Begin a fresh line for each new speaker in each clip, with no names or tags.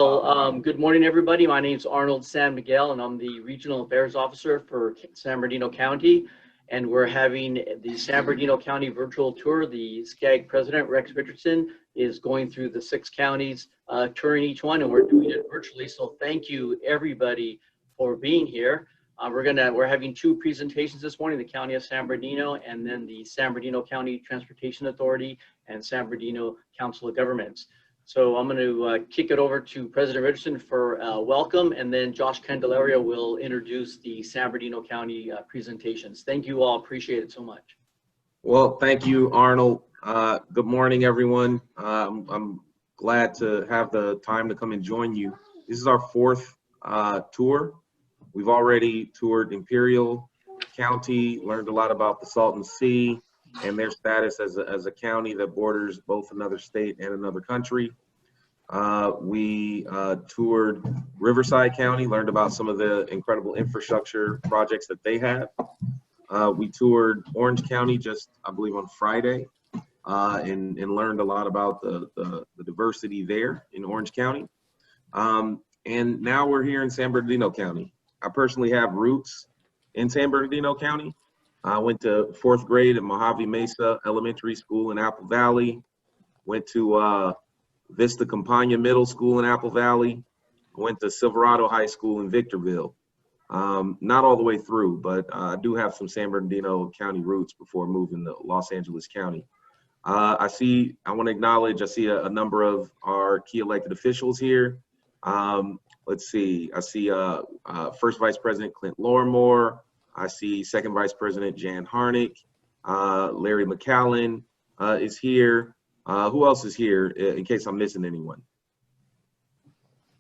Good morning, everybody. My name is Arnold San Miguel, and I'm the Regional Affairs Officer for San Bernardino County. And we're having the San Bernardino County Virtual Tour. The SCAG President, Rex Richardson, is going through the 6 counties, touring each one, and we're doing it virtually. So thank you, everybody, for being here. We're having 2 presentations this morning, the County of San Bernardino, and then the San Bernardino County Transportation Authority and San Bernardino Council of Governments. So I'm going to kick it over to President Richardson for welcome, and then Josh Candelario will introduce the San Bernardino County presentations. Thank you all. Appreciate it so much.
Well, thank you, Arnold. Good morning, everyone. I'm glad to have the time to come and join you. This is our 4th tour. We've already toured Imperial County, learned a lot about the Salton Sea and their status as a county that borders both another state and another country. We toured Riverside County, learned about some of the incredible infrastructure projects that they have. We toured Orange County just, I believe, on Friday, and learned a lot about the diversity there in Orange County. And now we're here in San Bernardino County. I personally have roots in San Bernardino County. I went to 4th grade at Mojave Mesa Elementary School in Apple Valley. Went to Vista Campagna Middle School in Apple Valley. Went to Silverado High School in Victorville. Not all the way through, but I do have some San Bernardino County roots before moving to Los Angeles County. I want to acknowledge, I see a number of our key elected officials here. Let's see, I see First Vice President Clint Lorimore. I see Second Vice President Jan Harnick. Larry McCallan is here. Who else is here in case I'm missing anyone?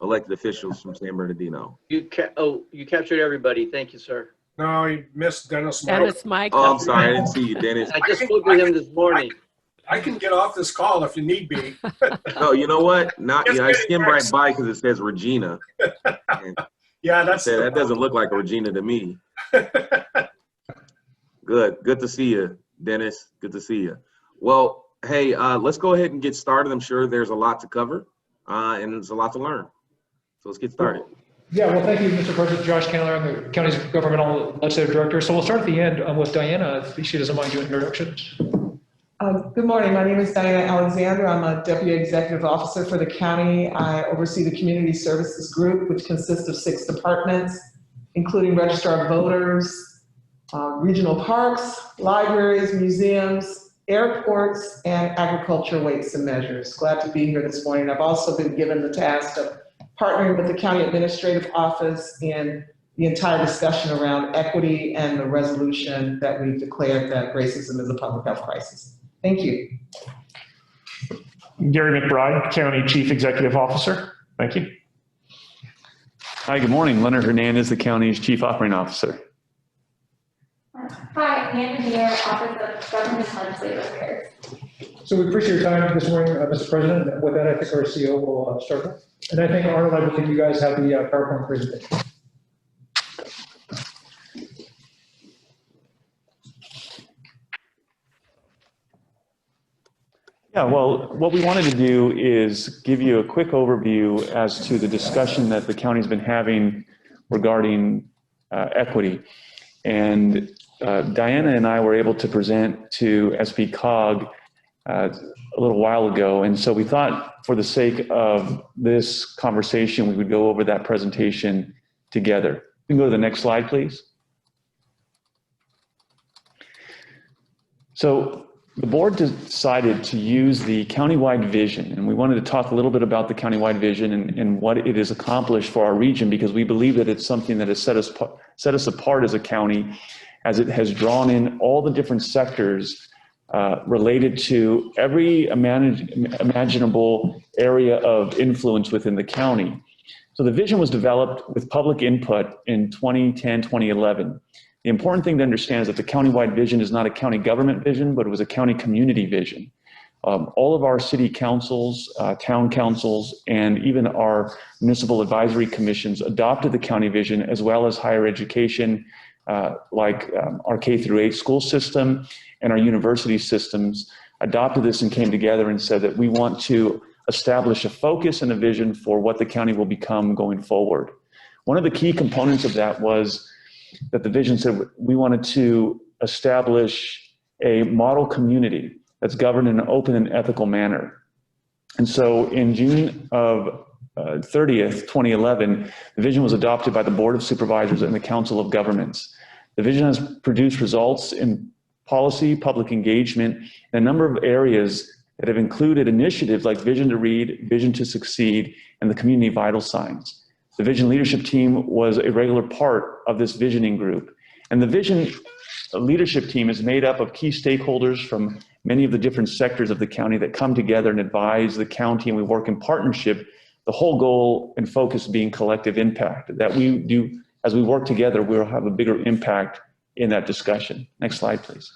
Elected officials from San Bernardino.
You captured everybody. Thank you, sir.
No, you missed Dennis Mike.
Dennis Mike.
Oh, I'm sorry, I didn't see you, Dennis.
I just spoke with him this morning.
I can get off this call if you need me.
No, you know what? I skimmed right by because it says Regina.
Yeah,
that doesn't look like a Regina to me. Good to see you, Dennis. Good to see you. Well, hey, let's go ahead and get started. I'm sure there's a lot to cover, and there's a lot to learn. So let's get started.
Yeah, well, thank you, Mr. President. Josh Candler, I'm the county's governmental legislative director. So we'll start at the end with Diana, if she doesn't mind doing introductions.
Good morning. My name is Diana Alexander. I'm a Deputy Executive Officer for the county. I oversee the Community Services Group, which consists of 6 departments, including Registrar of Voters, regional parks, libraries, museums, airports, and agriculture weights and measures. Glad to be here this morning. I've also been given the task of partnering with the County Administrative Office in the entire discussion around equity and the resolution that we've declared that racism is a public health crisis. Thank you.
Gary McBride, County Chief Executive Officer. Thank you.
Hi, good morning. Leonard Hernandez, the county's Chief Operating Officer.
Hi, Amanda Mayer, Office of Government and Legislative Affairs.
So we appreciate your time this morning, Mr. President. With that, I think our CEO will start with. And I think, Arnold, I believe you guys have the PowerPoint presentation.
Yeah, well, what we wanted to do is give you a quick overview as to the discussion that the county's been having regarding equity. And Diana and I were able to present to SBCOG a little while ago. And so we thought for the sake of this conversation, we would go over that presentation together. You can go to the next slide, please. So the board decided to use the countywide vision, and we wanted to talk a little bit about the countywide vision and what it has accomplished for our region, because we believe that it's something that has set us apart as a county, as it has drawn in all the different sectors related to every imaginable area of influence within the county. So the vision was developed with public input in 2010, 2011. The important thing to understand is that the countywide vision is not a county government vision, but it was a county community vision. All of our city councils, town councils, and even our municipal advisory commissions adopted the county vision, as well as higher education, like our K-8 school system and our university systems adopted this and came together and said that we want to establish a focus and a vision for what the county will become going forward. One of the key components of that was that the vision said we wanted to establish a model community that's governed in an open and ethical manner. And so in June of 30th, 2011, the vision was adopted by the Board of Supervisors and the Council of Governments. The vision has produced results in policy, public engagement, and a number of areas that have included initiatives like Vision to Read, Vision to Succeed, and the Community Vital Signs. The Vision Leadership Team was a regular part of this visioning group. And the Vision Leadership Team is made up of key stakeholders from many of the different sectors of the county that come together and advise the county, and we work in partnership. The whole goal and focus being collective impact, that we do, as we work together, we'll have a bigger impact in that discussion. Next slide, please.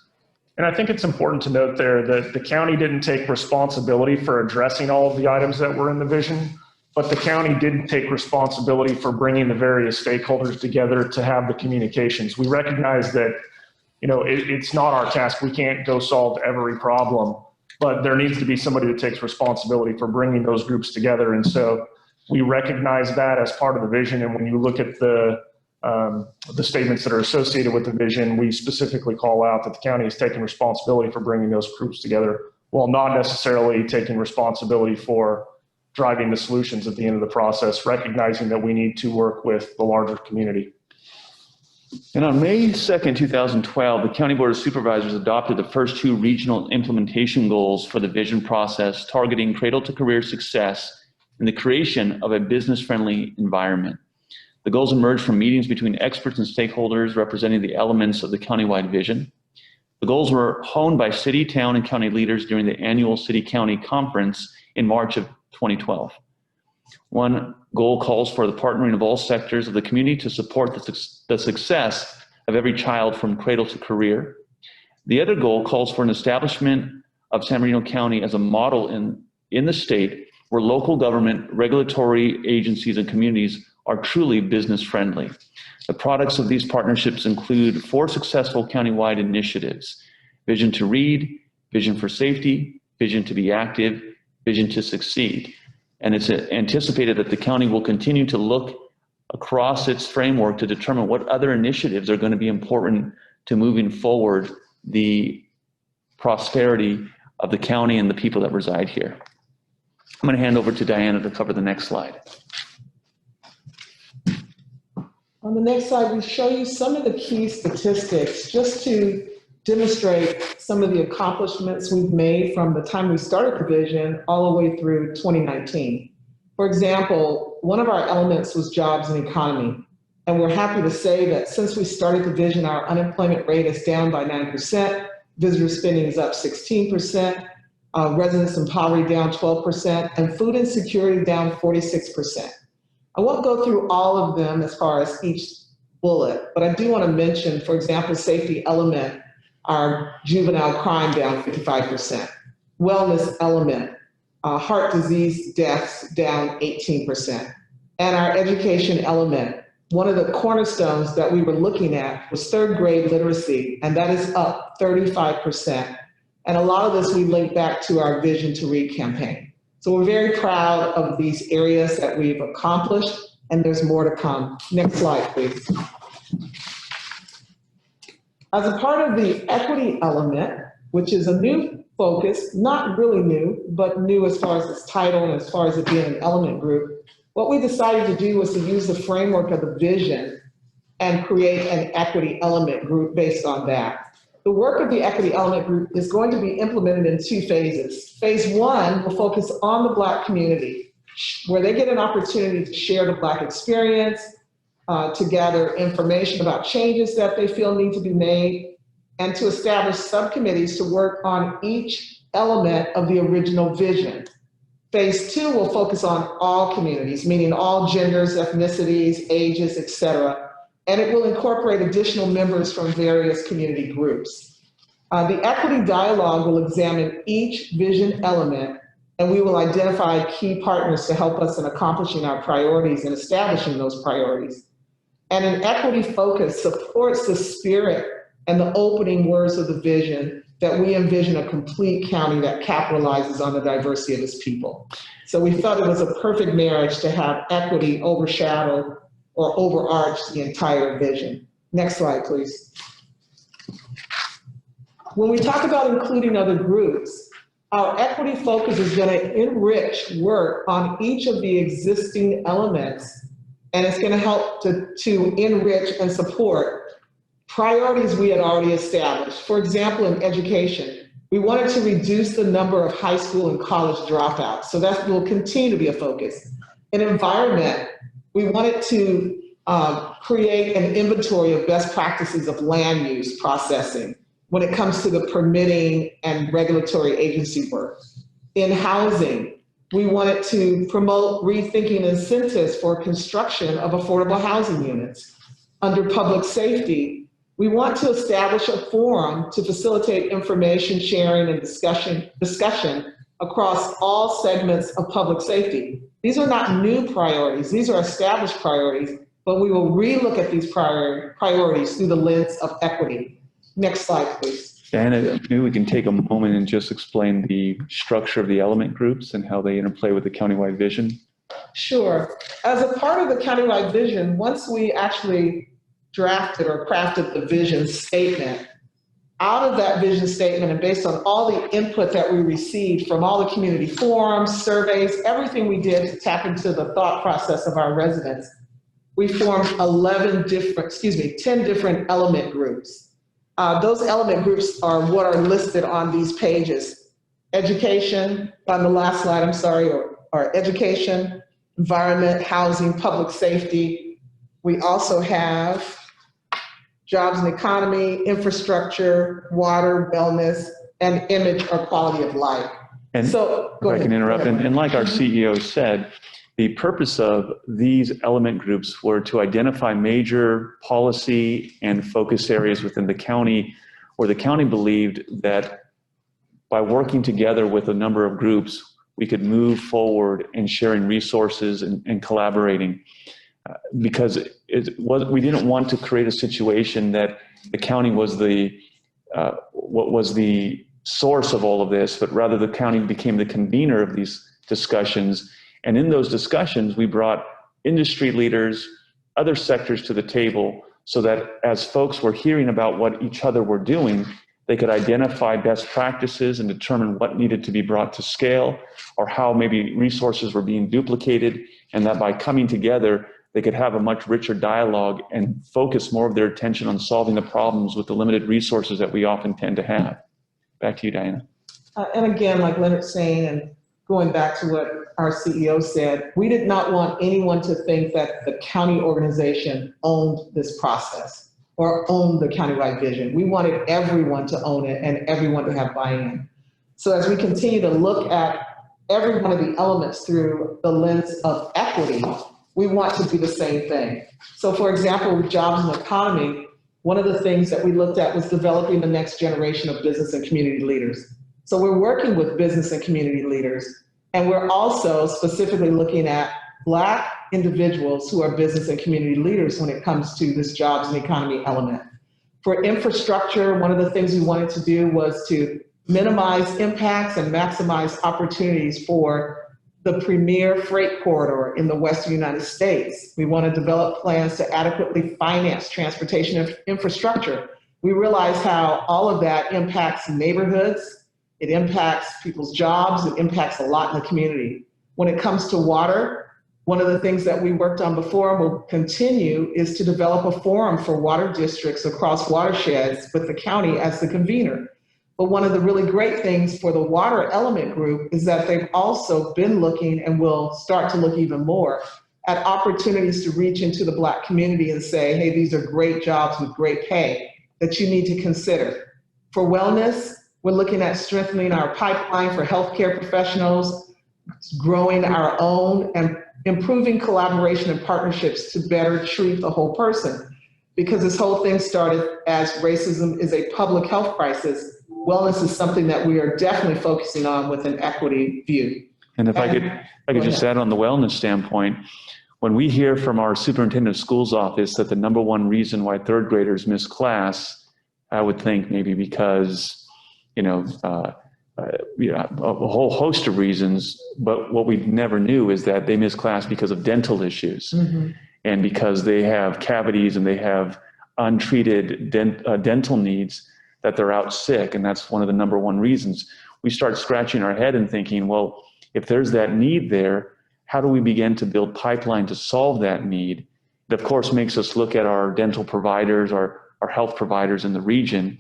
And I think it's important to note there that the county didn't take responsibility for addressing all of the items that were in the vision, but the county did take responsibility for bringing the various stakeholders together to have the communications. We recognize that, you know, it's not our task. We can't go solve every problem, but there needs to be somebody that takes responsibility for bringing those groups together. And so we recognize that as part of the vision. And when you look at the statements that are associated with the vision, we specifically call out that the county is taking responsibility for bringing those groups together, while not necessarily taking responsibility for driving the solutions at the end of the process, recognizing that we need to work with the larger community.
And on May 2nd, 2012, the County Board of Supervisors adopted the first 2 regional implementation goals for the vision process, targeting cradle-to-career success and the creation of a business-friendly environment. The goals emerged from meetings between experts and stakeholders representing the elements of the countywide vision. The goals were honed by city, town, and county leaders during the annual city-county conference in March of 2012. One goal calls for the partnering of all sectors of the community to support the success of every child from cradle to career. The other goal calls for an establishment of San Bernardino County as a model in the state where local government, regulatory agencies, and communities are truly business friendly. The products of these partnerships include 4 successful countywide initiatives: Vision to Read, Vision for Safety, Vision to be Active, Vision to Succeed. And it's anticipated that the county will continue to look across its framework to determine what other initiatives are going to be important to moving forward the prosperity of the county and the people that reside here. I'm going to hand over to Diana to cover the next slide.
On the next slide, we show you some of the key statistics just to demonstrate some of the accomplishments we've made from the time we started the vision all the way through 2019. For example, one of our elements was jobs and economy. And we're happy to say that since we started the vision, our unemployment rate is down by 9%, visitor spending is up 16%, residents in poverty down 12%, and food insecurity down 46%. I won't go through all of them as far as each bullet, but I do want to mention, for example, safety element, our juvenile crime down 55%, wellness element, heart disease deaths down 18%, and our education element. One of the cornerstones that we were looking at was 3rd grade literacy, and that is up 35%. And a lot of this we link back to our Vision to Read campaign. So we're very proud of these areas that we've accomplished, and there's more to come. Next slide, please. As a part of the equity element, which is a new focus, not really new, but new as far as its title and as far as it being an element group, what we decided to do was to use the framework of the vision and create an equity element group based on that. The work of the equity element group is going to be implemented in 2 phases. Phase 1 will focus on the Black community, where they get an opportunity to share the Black experience, to gather information about changes that they feel need to be made, and to establish subcommittees to work on each element of the original vision. Phase 2 will focus on all communities, meaning all genders, ethnicities, ages, etc. And it will incorporate additional members from various community groups. The equity dialogue will examine each vision element, and we will identify key partners to help us in accomplishing our priorities and establishing those priorities. And an equity focus supports the spirit and the opening words of the vision that we envision a complete county that capitalizes on the diversity of its people. So we thought it was a perfect marriage to have equity overshadow or overarch the entire vision. Next slide, please. When we talk about including other groups, our equity focus is going to enrich work on each of the existing elements, and it's going to help to enrich and support priorities we had already established. For example, in education, we wanted to reduce the number of high school and college dropouts, so that will continue to be a focus. In environment, we wanted to create an inventory of best practices of land use processing when it comes to the permitting and regulatory agency work. In housing, we wanted to promote rethinking incentives for construction of affordable housing units. Under public safety, we want to establish a forum to facilitate information sharing and discussion across all segments of public safety. These are not new priorities, these are established priorities, but we will relook at these priorities through the lens of equity. Next slide, please.
Diana, maybe we can take a moment and just explain the structure of the element groups and how they interplay with the countywide vision.
Sure. As a part of the countywide vision, once we actually drafted or crafted the vision statement, out of that vision statement and based on all the input that we received from all the community forums, surveys, everything we did to tap into the thought process of our residents, we formed 10 different element groups. Those element groups are what are listed on these pages. Education, on the last slide, I'm sorry, or education, environment, housing, public safety. We also have jobs and economy, infrastructure, water, wellness, and image or quality of life.
And
so,
if I can interrupt, and like our CEO said, the purpose of these element groups were to identify major policy and focus areas within the county where the county believed that by working together with a number of groups, we could move forward in sharing resources and collaborating. Because we didn't want to create a situation that the county was what was the source of all of this, but rather the county became the convener of these discussions. And in those discussions, we brought industry leaders, other sectors to the table so that as folks were hearing about what each other were doing, they could identify best practices and determine what needed to be brought to scale or how maybe resources were being duplicated, and that by coming together, they could have a much richer dialogue and focus more of their attention on solving the problems with the limited resources that we often tend to have. Back to you, Diana.
And again, like Leonard's saying, and going back to what our CEO said, we did not want anyone to think that the county organization owned this process or owned the countywide vision. We wanted everyone to own it and everyone to have buy-in. So as we continue to look at every one of the elements through the lens of equity, we want to do the same thing. So for example, with jobs and economy, one of the things that we looked at was developing the next generation of business and community leaders. So we're working with business and community leaders, and we're also specifically looking at Black individuals who are business and community leaders when it comes to this jobs and economy element. For infrastructure, one of the things we wanted to do was to minimize impacts and maximize opportunities for the premier freight corridor in the Western United States. We want to develop plans to adequately finance transportation infrastructure. We realize how all of that impacts neighborhoods, it impacts people's jobs, it impacts a lot in the community. When it comes to water, one of the things that we worked on before and will continue is to develop a forum for water districts across watersheds with the county as the convener. But one of the really great things for the water element group is that they've also been looking and will start to look even more at opportunities to reach into the Black community and say, hey, these are great jobs with great pay that you need to consider. For wellness, we're looking at strengthening our pipeline for healthcare professionals, growing our own, and improving collaboration and partnerships to better treat the whole person. Because this whole thing started as racism is a public health crisis. Wellness is something that we are definitely focusing on with an equity view.
And if I could just add on the wellness standpoint, when we hear from our superintendent of schools office that the #1 reason why third graders miss class, I would think maybe because a whole host of reasons. But what we never knew is that they miss class because of dental issues, and because they have cavities and they have untreated dental needs, that they're out sick. And that's one of the number one reasons. We start scratching our head and thinking, well, if there's that need there, how do we begin to build pipeline to solve that need? It, of course, makes us look at our dental providers, our health providers in the region.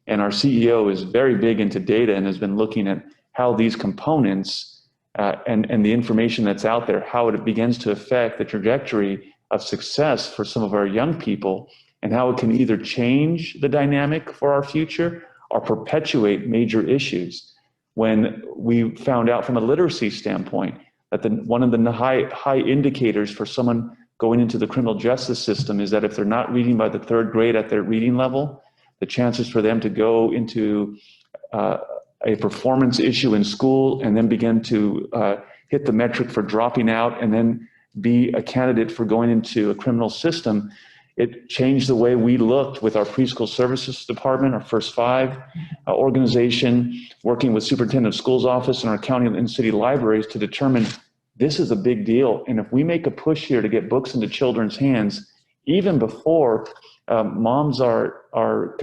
And our CEO is very big into data and has been looking at how these components and the information that's out there, how it begins to affect the trajectory of success for some of our young people, and how it can either change the dynamic for our future or perpetuate major issues. When we found out from a literacy standpoint that one of the high indicators for someone going into the criminal justice system is that if they're not reading by the 3rd grade at their reading level, the chances for them to go into a performance issue in school and then begin to hit the metric for dropping out and then be a candidate for going into a criminal system, it changed the way we looked with our preschool services department, our First Five organization, working with superintendent of schools office and our county and city libraries to determine this is a big deal. And if we make a push here to get books into children's hands, even before moms are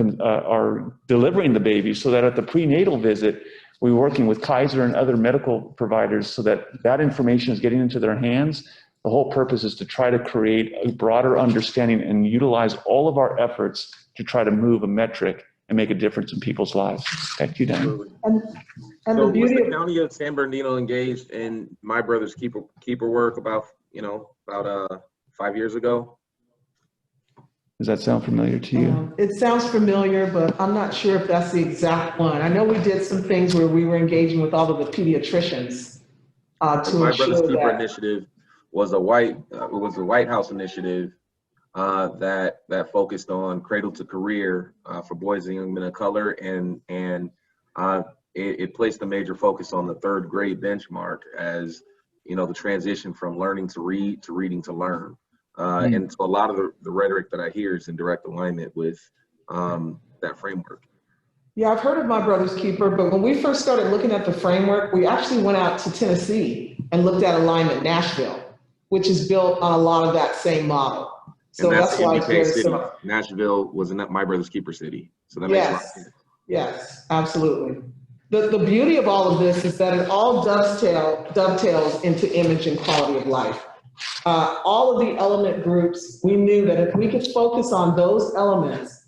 delivering the baby, so that at the prenatal visit, we're working with Kaiser and other medical providers so that that information is getting into their hands. The whole purpose is to try to create a broader understanding and utilize all of our efforts to try to move a metric and make a difference in people's lives. Back to you, Dan.
And
So
the beauty
was the
of,
county of San Bernardino engaged in My Brother's Keeper work about 5 years ago?
Does that sound familiar to you?
it sounds familiar, but I'm not sure if that's the exact one. I know we did some things where we were engaging with all of the pediatricians to
My Brother's
ensure
Keeper
that.
initiative was a White House initiative that focused on cradle to career for boys and young men of color, and it placed a major focus on the 3rd grade benchmark as the transition from learning to read to reading to learn. And so a lot of the rhetoric that I hear is in direct alignment with that framework.
Yeah, I've heard of My Brother's Keeper, but when we first started looking at the framework, we actually went out to Tennessee and looked at Alignment Nashville, which is built on a lot of that same model. So
And
that's why it's very
city.
similar.
Nashville was in My Brother's Keeper city. So that makes a lot of sense.
Yes, absolutely. The beauty of all of this is that it all dovetails into image and quality of life. All of the element groups, we knew that if we could focus on those elements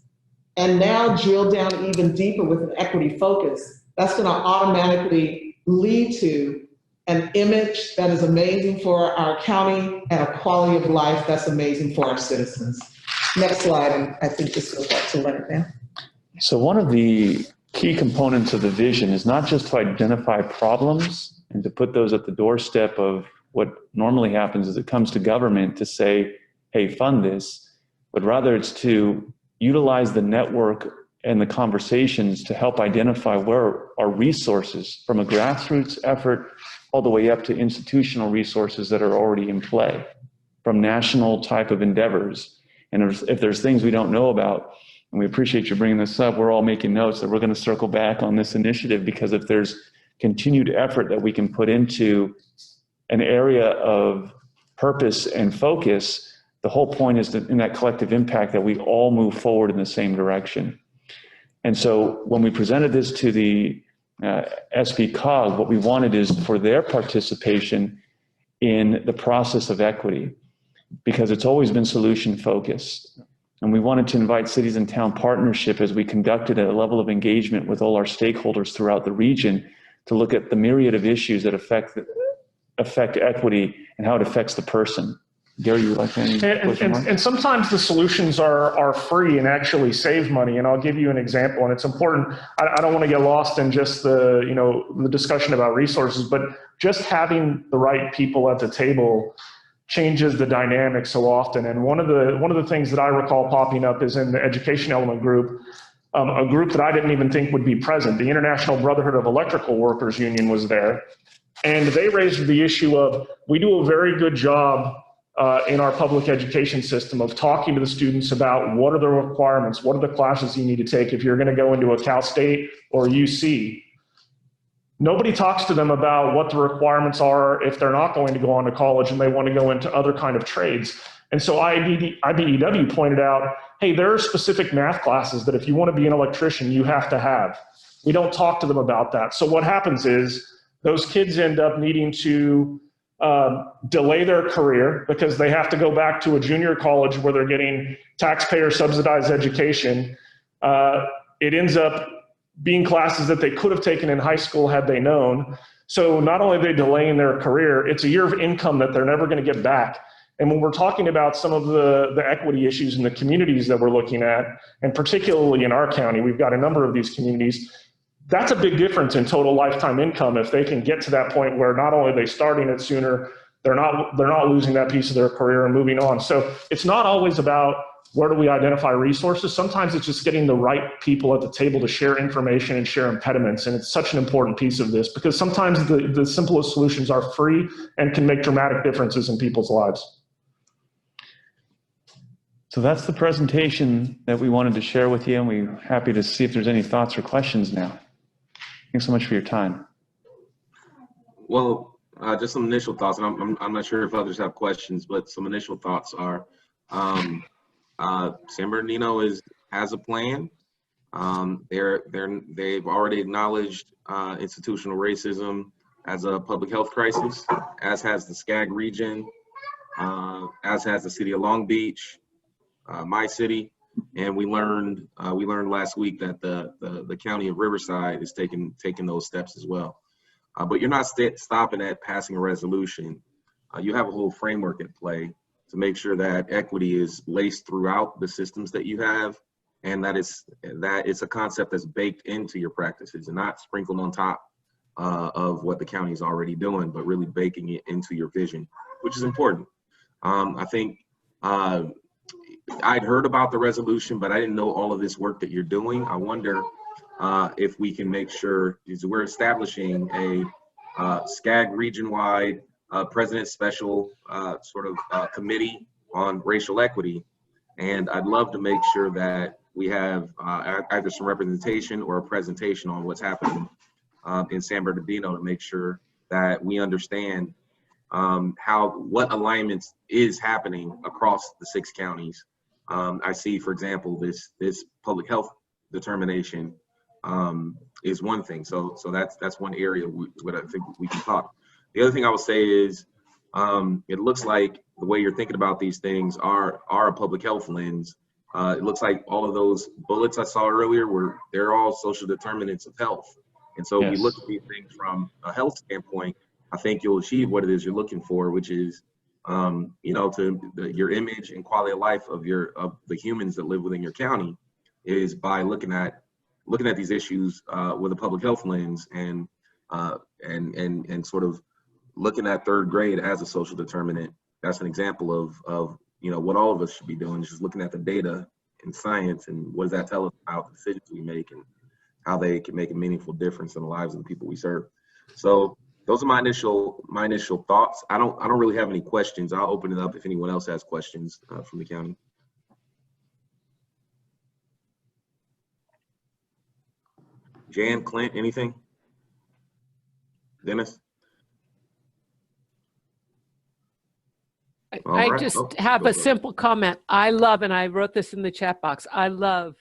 and now drill down even deeper with an equity focus, that's going to automatically lead to an image that is amazing for our county and a quality of life that's amazing for our citizens. Next slide, and I think this goes back to Leonard now.
So one of the key components of the vision is not just to identify problems and to put those at the doorstep of what normally happens as it comes to government to say, hey, fund this, but rather it's to utilize the network and the conversations to help identify where our resources from a grassroots effort all the way up to institutional resources that are already in play from national type of endeavors. And if there's things we don't know about, and we appreciate you bringing this up, we're all making notes that we're going to circle back on this initiative, because if there's continued effort that we can put into an area of purpose and focus, the whole point is that in that collective impact that we all move forward in the same direction. And so when we presented this to the SBCOG, what we wanted is for their participation in the process of equity, because it's always been solution focused. And we wanted to invite cities and town partnership as we conducted a level of engagement with all our stakeholders throughout the region to look at the myriad of issues that affect equity and how it affects the person. Gary, you would like to
and sometimes the solutions are free and actually save money. And I'll give you an example, and it's important. I don't want to get lost in just the discussion about resources, but just having the right people at the table changes the dynamic so often. And one of the things that I recall popping up is in the education element group, a group that I didn't even think would be present. The International Brotherhood of Electrical Workers Union was there, and they raised the issue of, we do a very good job in our public education system of talking to the students about what are the requirements, what are the classes you need to take if you're going to go into a Cal State or UC. Nobody talks to them about what the requirements are if they're not going to go on to college and they want to go into other kind of trades. And so IBEW pointed out, hey, there are specific math classes that if you want to be an electrician, you have to have. We don't talk to them about that. So what happens is those kids end up needing to delay their career because they have to go back to a junior college where they're getting taxpayer subsidized education. It ends up being classes that they could have taken in high school had they known. So not only are they delaying their career, it's a year of income that they're never going to get back. And when we're talking about some of the equity issues in the communities that we're looking at, and particularly in our county, we've got a number of these communities, that's a big difference in total lifetime income if they can get to that point where not only are they starting it sooner, they're not losing that piece of their career and moving on. So it's not always about where do we identify resources. Sometimes it's just getting the right people at the table to share information and share impediments. And it's such an important piece of this because sometimes the simplest solutions are free and can make dramatic differences in people's lives.
So that's the presentation that we wanted to share with you, and we're happy to see if there's any thoughts or questions now. Thanks so much for your time.
Well, just some initial thoughts, and I'm not sure if others have questions, but some initial thoughts are, San Bernardino has a plan. They've already acknowledged institutional racism as a public health crisis, as has the SCAG region, as has the city of Long Beach, my city, and we learned last week that the county of Riverside is taking those steps as well. But you're not stopping at passing a resolution. You have a whole framework at play to make sure that equity is laced throughout the systems that you have, and that it's a concept that's baked into your practices and not sprinkled on top of what the county is already doing, but really baking it into your vision, which is important. I think I'd heard about the resolution, but I didn't know all of this work that you're doing. I wonder if we can make sure we're establishing a SCAG region-wide President's Special committee on racial equity. And I'd love to make sure that we have either some representation or a presentation on what's happening in San Bernardino to make sure that we understand what alignments is happening across the 6 counties. I see, for example, this public health determination is one thing. So that's one area where I think we can talk. The other thing I would say is it looks like the way you're thinking about these things are a public health lens. It looks like all of those bullets I saw earlier they're all social determinants of health. And so if you look at these things from a health standpoint, I think you'll achieve what it is you're looking for, which is your image and quality of life of the humans that live within your county is by looking at these issues with a public health lens and sort of looking at third grade as a social determinant. That's an example of what all of us should be doing, just looking at the data and science and what does that tell us about the decisions we make and how they can make a meaningful difference in the lives of the people we serve. So those are my initial thoughts. I don't really have any questions. I'll open it up if anyone else has questions from the county. Jan, Clint, anything? Dennis?
I just have a simple comment. I love, and I wrote this in the chat box, I love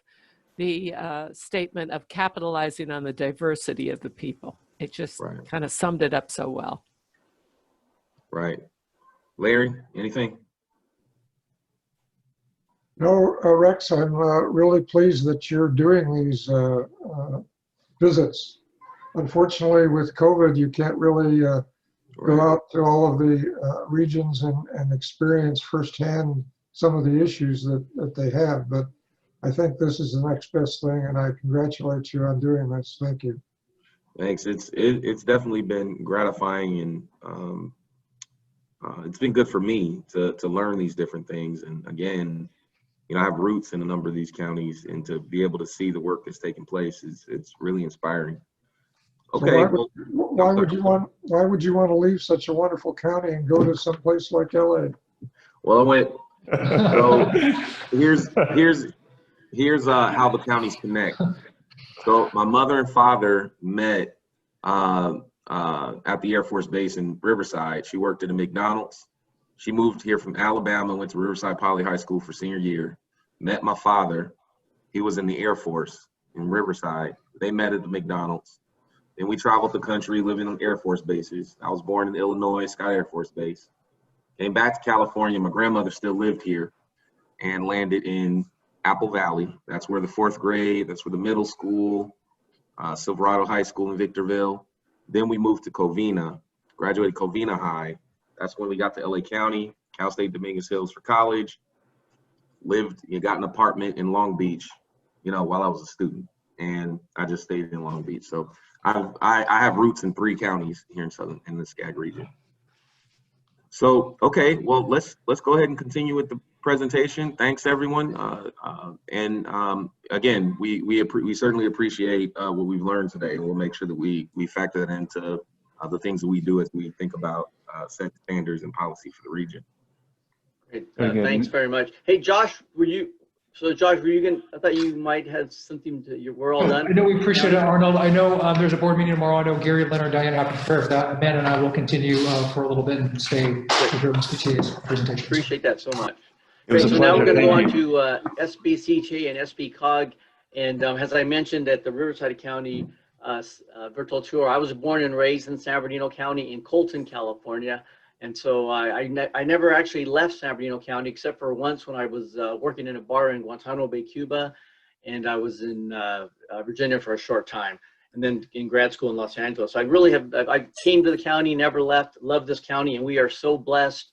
the statement of capitalizing on the diversity of the people. It just kind of summed it up so well.
Right. Larry, anything?
No, Rex, I'm really pleased that you're doing these visits. Unfortunately, with COVID, you can't really go out to all of the regions and experience firsthand some of the issues that they have. But I think this is the next best thing, and I congratulate you on doing this. Thank you.
Thanks. It's definitely been gratifying, and it's been good for me to learn these different things. And again, I have roots in a number of these counties, and to be able to see the work that's taking place it's really inspiring. Okay.
So why would you want to leave such a wonderful county and go to some place like LA?
Well, I went, so here's how the counties connect. So my mother and father met at the Air Force Base in Riverside. She worked at a McDonald's. She moved here from Alabama, went to Riverside Poly High School for senior year, met my father. He was in the Air Force in Riverside. They met at the McDonald's. Then we traveled the country living on Air Force bases. I was born in Illinois, Scott Air Force Base. Came back to California. My grandmother still lived here and landed in Apple Valley. That's where the 4th grade, that's where the middle school, Silverado High School in Victorville. Then we moved to Covina, graduated Covina High. That's when we got to LA County, Cal State Dominguez Hills for college. Got an apartment in Long Beach, while I was a student. And I just stayed in Long Beach. So I have roots in 3 counties here in the SCAG region. So, okay, well, let's go ahead and continue with the presentation. Thanks, everyone. Again, we certainly appreciate what we've learned today, and we'll make sure that we factor that into the things that we do as we think about set standards and policy for the region.
Great. Thanks very much. Hey, Josh, were you going? I thought you might have something we're all done.
I know we appreciate it, Arnold. I know there's a board meeting tomorrow. I know Gary, Leonard, Diane have to prepare for that. Ben and I will continue for a little bit and stay with your SBCTA's presentation.
Appreciate that so much.
It was
Great,
a
so now we're
pleasure.
going to
Thank
go on to SBCTA and SBCOG. And as I mentioned at the Riverside County virtual tour, I was born and raised in San Bernardino County in Colton, California. And so I never actually left San Bernardino County except for once when I was working in a bar in Guantanamo Bay, Cuba. And I was in Virginia for a short time, and then in grad school in Los Angeles. So I came to the county, never left, love this county. And we are so blessed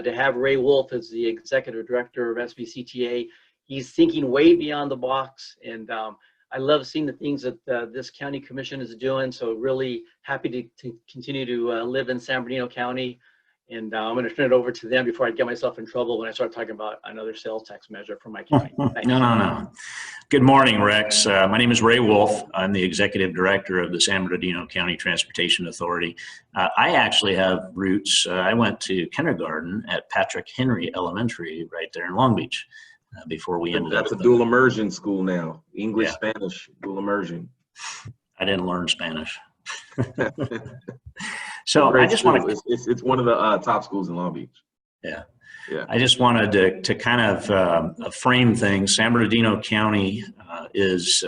to have Ray Wolf as the executive director of SBCTA. He's thinking way beyond the box. And I love seeing the things that this county commission is doing. So really happy to continue to live in San Bernardino County. And I'm going to turn it over to them before I get myself in trouble when I start talking about another sales tax measure for my county.
No. Good morning, Rex. My name is Ray Wolf. I'm the executive director of the San Bernardino County Transportation Authority. I actually have roots. I went to kindergarten at Patrick Henry Elementary right there in Long Beach before we ended up.
That's a dual immersion school now. English, Spanish, dual immersion.
I didn't learn Spanish. So I just want to.
It's one of the top schools in Long Beach.
Yeah. I just wanted to kind of frame things. San Bernardino County is,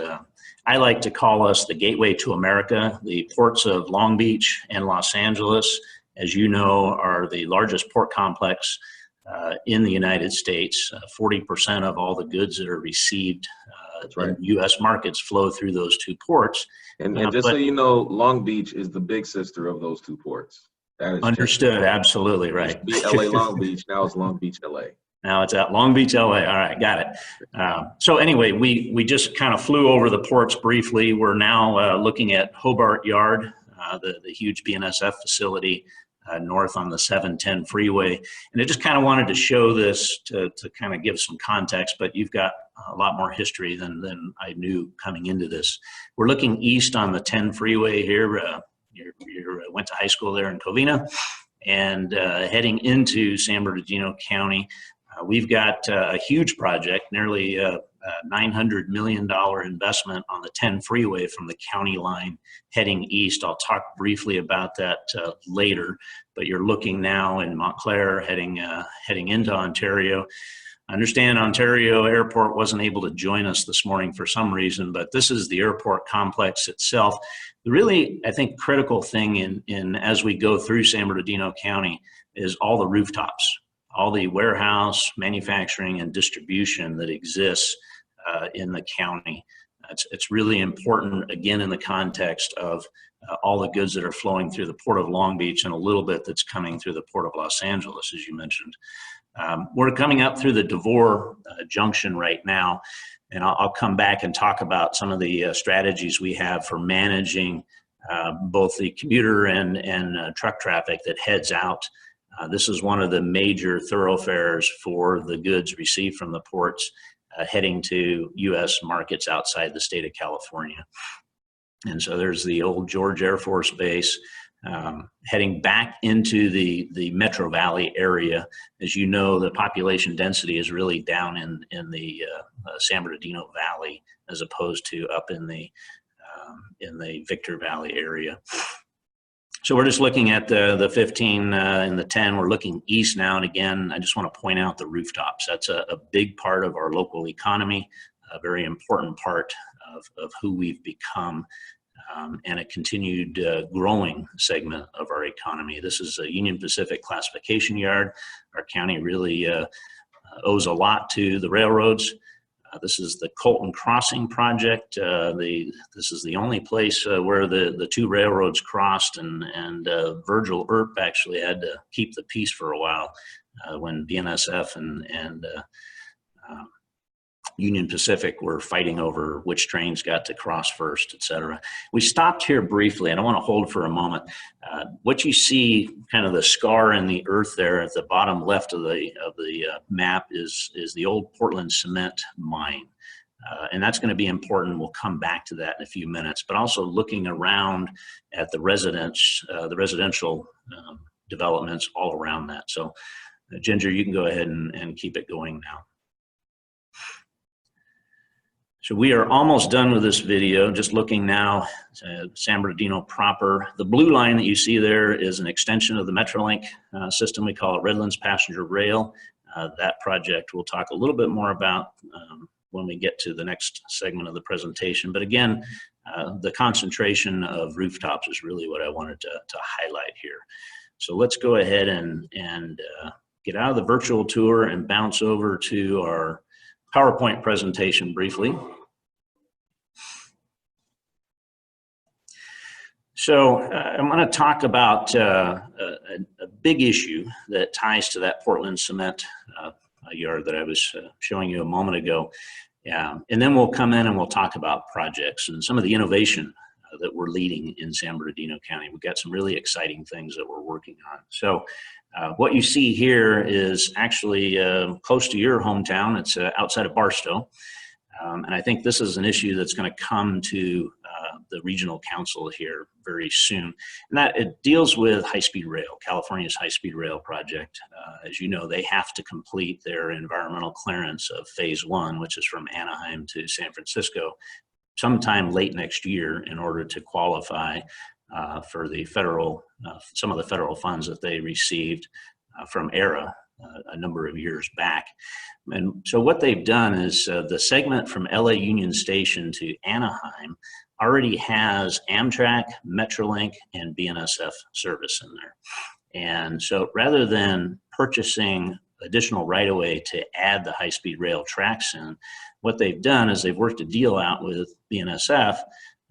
I like to call us the gateway to America. The ports of Long Beach and Los Angeles, as you know, are the largest port complex in the United States. 40% of all the goods that are received in U.S. markets flow through those 2 ports.
And just so you know, Long Beach is the big sister of those 2 ports. That is
understood. True. Absolutely right.
It used to be LA Long Beach. Now it's Long Beach, LA.
Now it's at Long Beach, LA. All right, got it. So anyway, we just kind of flew over the ports briefly. We're now looking at Hobart Yard, the huge BNSF facility north on the 710 freeway. And I just kind of wanted to show this to kind of give some context, but you've got a lot more history than I knew coming into this. We're looking east on the 10 freeway here. You went to high school there in Covina, and heading into San Bernardino County. We've got a huge project, nearly $900 million investment on the 10 freeway from the county line heading east. I'll talk briefly about that later, but you're looking now in Montclair heading into Ontario. I understand Ontario Airport wasn't able to join us this morning for some reason, but this is the airport complex itself. The really, I think, critical thing in as we go through San Bernardino County is all the rooftops, all the warehouse, manufacturing, and distribution that exists in the county. It's really important, again, in the context of all the goods that are flowing through the Port of Long Beach and a little bit that's coming through the Port of Los Angeles, as you mentioned. We're coming up through the Devore Junction right now, and I'll come back and talk about some of the strategies we have for managing both the commuter and truck traffic that heads out. This is one of the major thoroughfares for the goods received from the ports heading to U.S. markets outside the state of California. And so there's the old George Air Force Base. heading back into the Metro Valley area. As you know, the population density is really down in the San Bernardino Valley as opposed to up in the Victor Valley area. So we're just looking at the 15 and the 10. We're looking east now, and again, I just want to point out the rooftops. That's a big part of our local economy, a very important part of who we've become, and a continued growing segment of our economy. This is a Union Pacific classification yard. Our county really owes a lot to the railroads. This is the Colton Crossing project. This is the only place where the two railroads crossed, and Virgil Earp actually had to keep the peace for a while when BNSF and Union Pacific were fighting over which trains got to cross first, et cetera. We stopped here briefly, and I want to hold for a moment. What you see, kind of the scar in the earth there at the bottom left of the map is the old Portland cement mine. And that's going to be important. We'll come back to that in a few minutes, but also looking around at the residential developments all around that. So Ginger, you can go ahead and keep it going now. So we are almost done with this video, just looking now at San Bernardino proper. The blue line that you see there is an extension of the Metrolink system. We call it Redlands Passenger Rail. That project we'll talk a little bit more about when we get to the next segment of the presentation. But again, the concentration of rooftops is really what I wanted to highlight here. So let's go ahead and get out of the virtual tour and bounce over to our PowerPoint presentation briefly. So I'm going to talk about a big issue that ties to that Portland cement yard that I was showing you a moment ago. And then we'll come in and we'll talk about projects and some of the innovation that we're leading in San Bernardino County. We've got some really exciting things that we're working on. So what you see here is actually close to your hometown. It's outside of Barstow. And I think this is an issue that's going to come to the regional council here very soon. And that it deals with high-speed rail, California's high-speed rail project. As you know, they have to complete their environmental clearance of phase 1, which is from Anaheim to San Francisco, sometime late next year in order to qualify for the federal, some of the federal funds that they received from ERA a number of years back. And so what they've done is the segment from LA Union Station to Anaheim already has Amtrak, Metrolink, and BNSF service in there. And so rather than purchasing additional right-of-way to add the high-speed rail tracks in, what they've done is they've worked a deal out with BNSF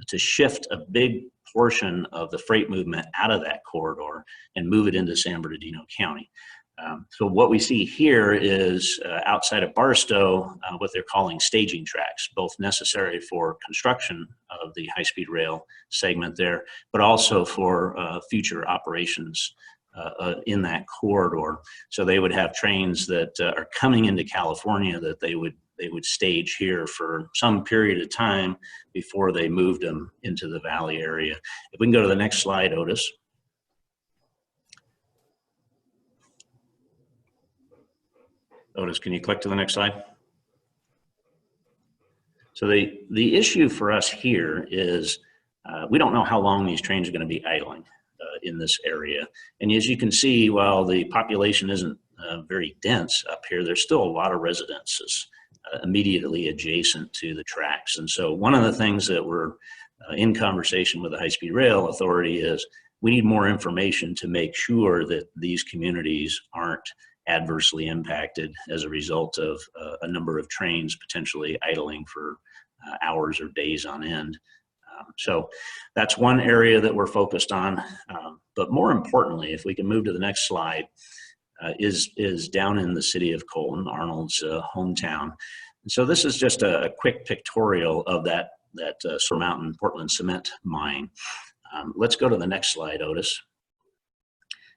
to shift a big portion of the freight movement out of that corridor and move it into San Bernardino County. So what we see here is outside of Barstow, what they're calling staging tracks, both necessary for construction of the high-speed rail segment there, but also for future operations in that corridor. So they would have trains that are coming into California that they would stage here for some period of time before they moved them into the valley area. If we can go to the next slide, Otis. Otis, can you click to the next slide? So the issue for us here is we don't know how long these trains are going to be idling in this area. And as you can see, while the population isn't very dense up here, there's still a lot of residences immediately adjacent to the tracks. And so one of the things that we're in conversation with the High-Speed Rail Authority is we need more information to make sure that these communities aren't adversely impacted as a result of a number of trains potentially idling for hours or days on end. So that's one area that we're focused on. But more importantly, if we can move to the next slide, is down in the city of Colton, Arnold's hometown. And so this is just a quick pictorial of that Surmountain Portland cement mine. Let's go to the next slide, Otis.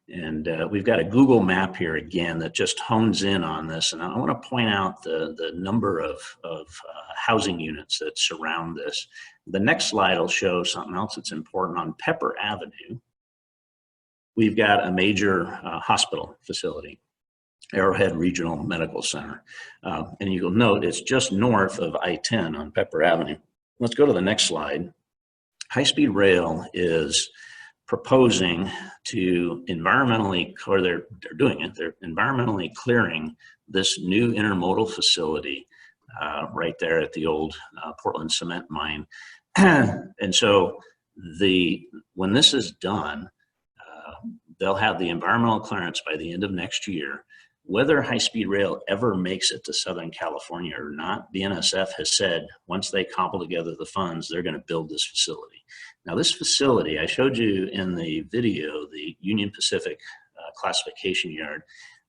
And we've got a Google map here again that just hones in on this. And I want to point out the number of housing units that surround this. The next slide will show something else that's important on Pepper Avenue. we've got a major hospital facility, Arrowhead Regional Medical Center. And you'll note it's just north of I-10 on Pepper Avenue. Let's go to the next slide. High-speed rail is proposing to environmentally, or they're doing it, they're environmentally clearing this new intermodal facility right there at the old Portland cement mine. And so when this is done, they'll have the environmental clearance by the end of next year. Whether high-speed rail ever makes it to Southern California or not, BNSF has said once they cobble together the funds, they're going to build this facility. Now, this facility, I showed you in the video, the Union Pacific classification yard.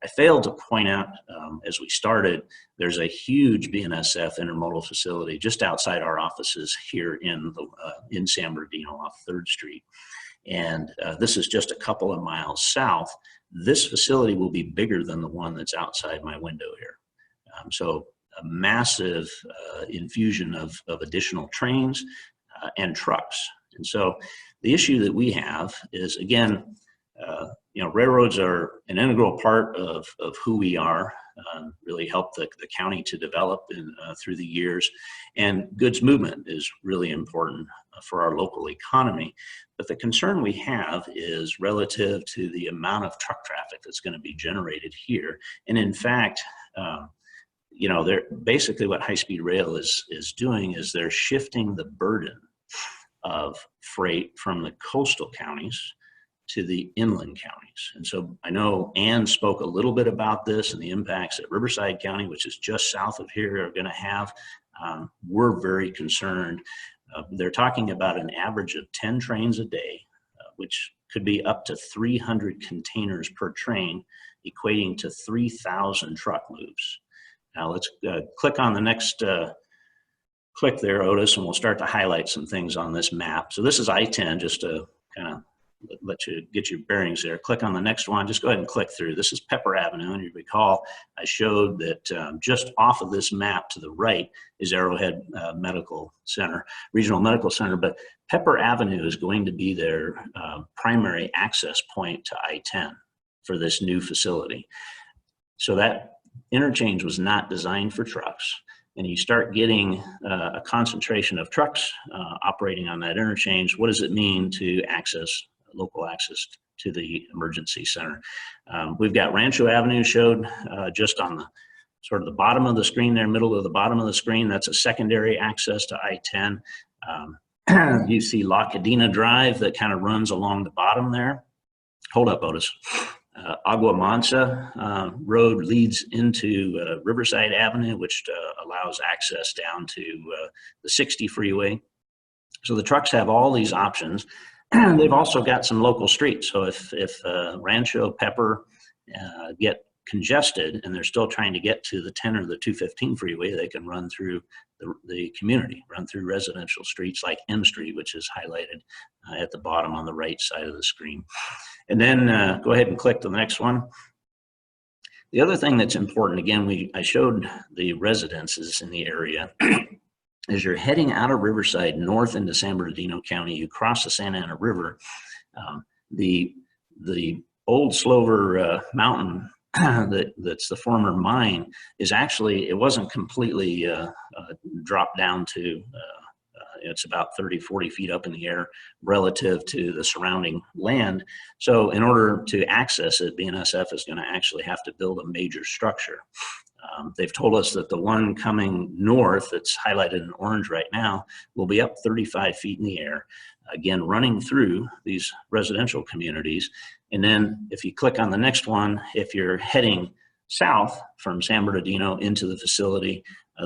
I failed to point out as we started, there's a huge BNSF intermodal facility just outside our offices here in San Bernardino off 3rd Street. And this is just a couple of miles south. This facility will be bigger than the one that's outside my window here. So a massive infusion of additional trains and trucks. And so the issue that we have is, again, railroads are an integral part of who we are, really help the county to develop through the years. And goods movement is really important for our local economy. But the concern we have is relative to the amount of truck traffic that's going to be generated here. And in fact, basically what high-speed rail is doing is they're shifting the burden of freight from the coastal counties to the inland counties. And so I know Ann spoke a little bit about this and the impacts that Riverside County, which is just south of here, are going to have. We're very concerned. They're talking about an average of 10 trains a day, which could be up to 300 containers per train, equating to 3,000 truck moves. Now let's click on the next click there, Otis, and we'll start to highlight some things on this map. So this is I-10, just to kind of let you get your bearings there. Click on the next one. Just go ahead and click through. This is Pepper Avenue, and you recall I showed that just off of this map to the right is Arrowhead Medical Center, Regional Medical Center, but Pepper Avenue is going to be their primary access point to I-10 for this new facility. So that interchange was not designed for trucks. And you start getting a concentration of trucks operating on that interchange. What does it mean to local access to the emergency center? We've got Rancho Avenue showed just on the sort of the bottom of the screen there, middle of the bottom of the screen. That's a secondary access to I-10. You see La Cadena Drive that kind of runs along the bottom there. Hold up, Otis. Agua Mansa Road leads into Riverside Avenue, which allows access down to the 60 freeway. So the trucks have all these options. They've also got some local streets. So if Rancho, Pepper get congested and they're still trying to get to the 10 or the 215 freeway, they can run through the community, run through residential streets like M Street, which is highlighted at the bottom on the right side of the screen. And then go ahead and click the next one. The other thing that's important, again, I showed the residences in the area. As you're heading out of Riverside north into San Bernardino County, you cross the Santa Ana River. The old Slover Mountain that's the former mine is actually, it wasn't completely dropped down to, it's about 30, 40 feet up in the air relative to the surrounding land. So in order to access it, BNSF is going to actually have to build a major structure. They've told us that the one coming north that's highlighted in orange right now will be up 35 feet in the air, again, running through these residential communities. And then if you click on the next one, if you're heading south from San Bernardino into the facility,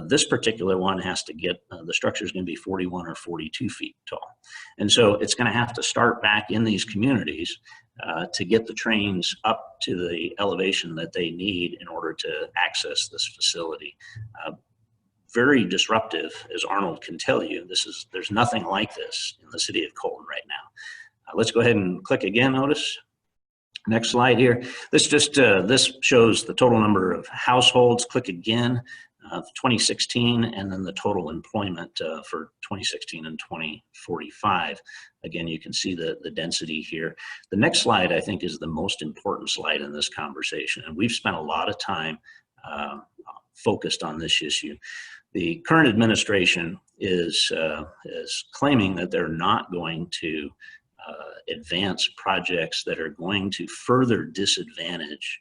this particular one has to get, the structure is going to be 41 or 42 feet tall. And so it's going to have to start back in these communities to get the trains up to the elevation that they need in order to access this facility. Very disruptive, as Arnold can tell you. There's nothing like this in the city of Colton right now. Let's go ahead and click again, Otis. Next slide here. This shows the total number of households. Click again. 2016, and then the total employment for 2016 and 2045. Again, you can see the density here. The next slide, I think, is the most important slide in this conversation, and we've spent a lot of time focused on this issue. The current administration is claiming that they're not going to advance projects that are going to further disadvantaged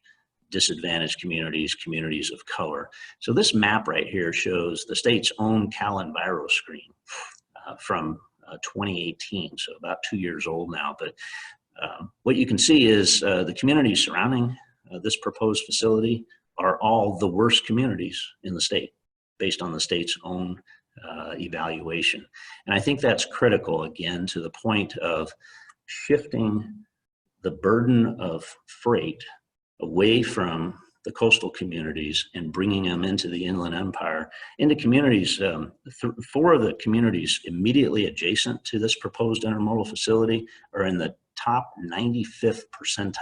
communities of color. So this map right here shows the state's own CalEnviro screen from 2018, so about 2 years old now. But what you can see is the communities surrounding this proposed facility are all the worst communities in the state, based on the state's own evaluation. And I think that's critical, again, to the point of shifting the burden of freight away from the coastal communities and bringing them into the Inland Empire, into communities. 4 of the communities immediately adjacent to this proposed intermodal facility are in the top 95th percentile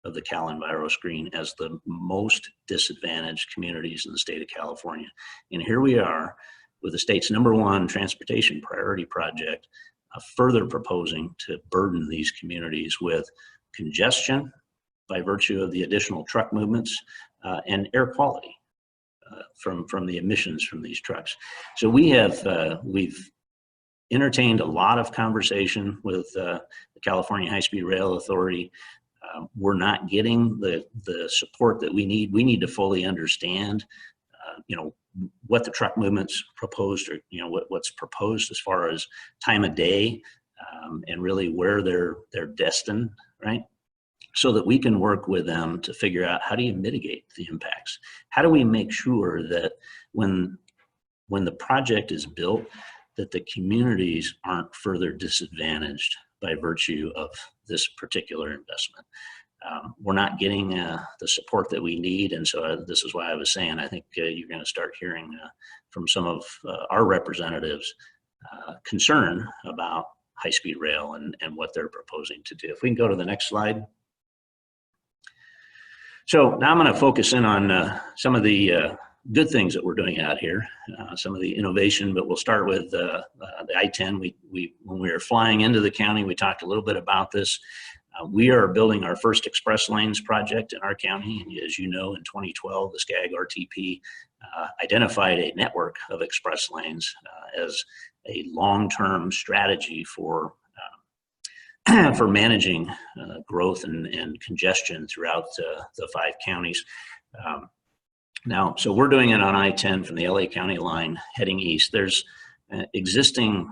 of the CalEnviro screen as the most disadvantaged communities in the state of California. And here we are with the state's #1 transportation priority project, further proposing to burden these communities with congestion by virtue of the additional truck movements and air quality from the emissions from these trucks. So we've entertained a lot of conversation with the California High-Speed Rail Authority. We're not getting the support that we need. We need to fully understand, what the truck movements proposed, or what's proposed as far as time of day, and really where they're destined, right? So that we can work with them to figure out, how do you mitigate the impacts? How do we make sure that when the project is built, that the communities aren't further disadvantaged by virtue of this particular investment? We're not getting the support that we need, and so this is why I was saying I think you're going to start hearing from some of our representatives concern about high-speed rail and what they're proposing to do. If we can go to the next slide. So now I'm going to focus in on some of the good things that we're doing out here, some of the innovation, but we'll start with the I-10. When we were flying into the county, we talked a little bit about this. We are building our first express lanes project in our county. And as you know, in 2012, the SCAG RTP identified a network of express lanes as a long-term strategy for managing growth and congestion throughout the 5 counties. So we're doing it on I-10 from the LA County line heading east. There's existing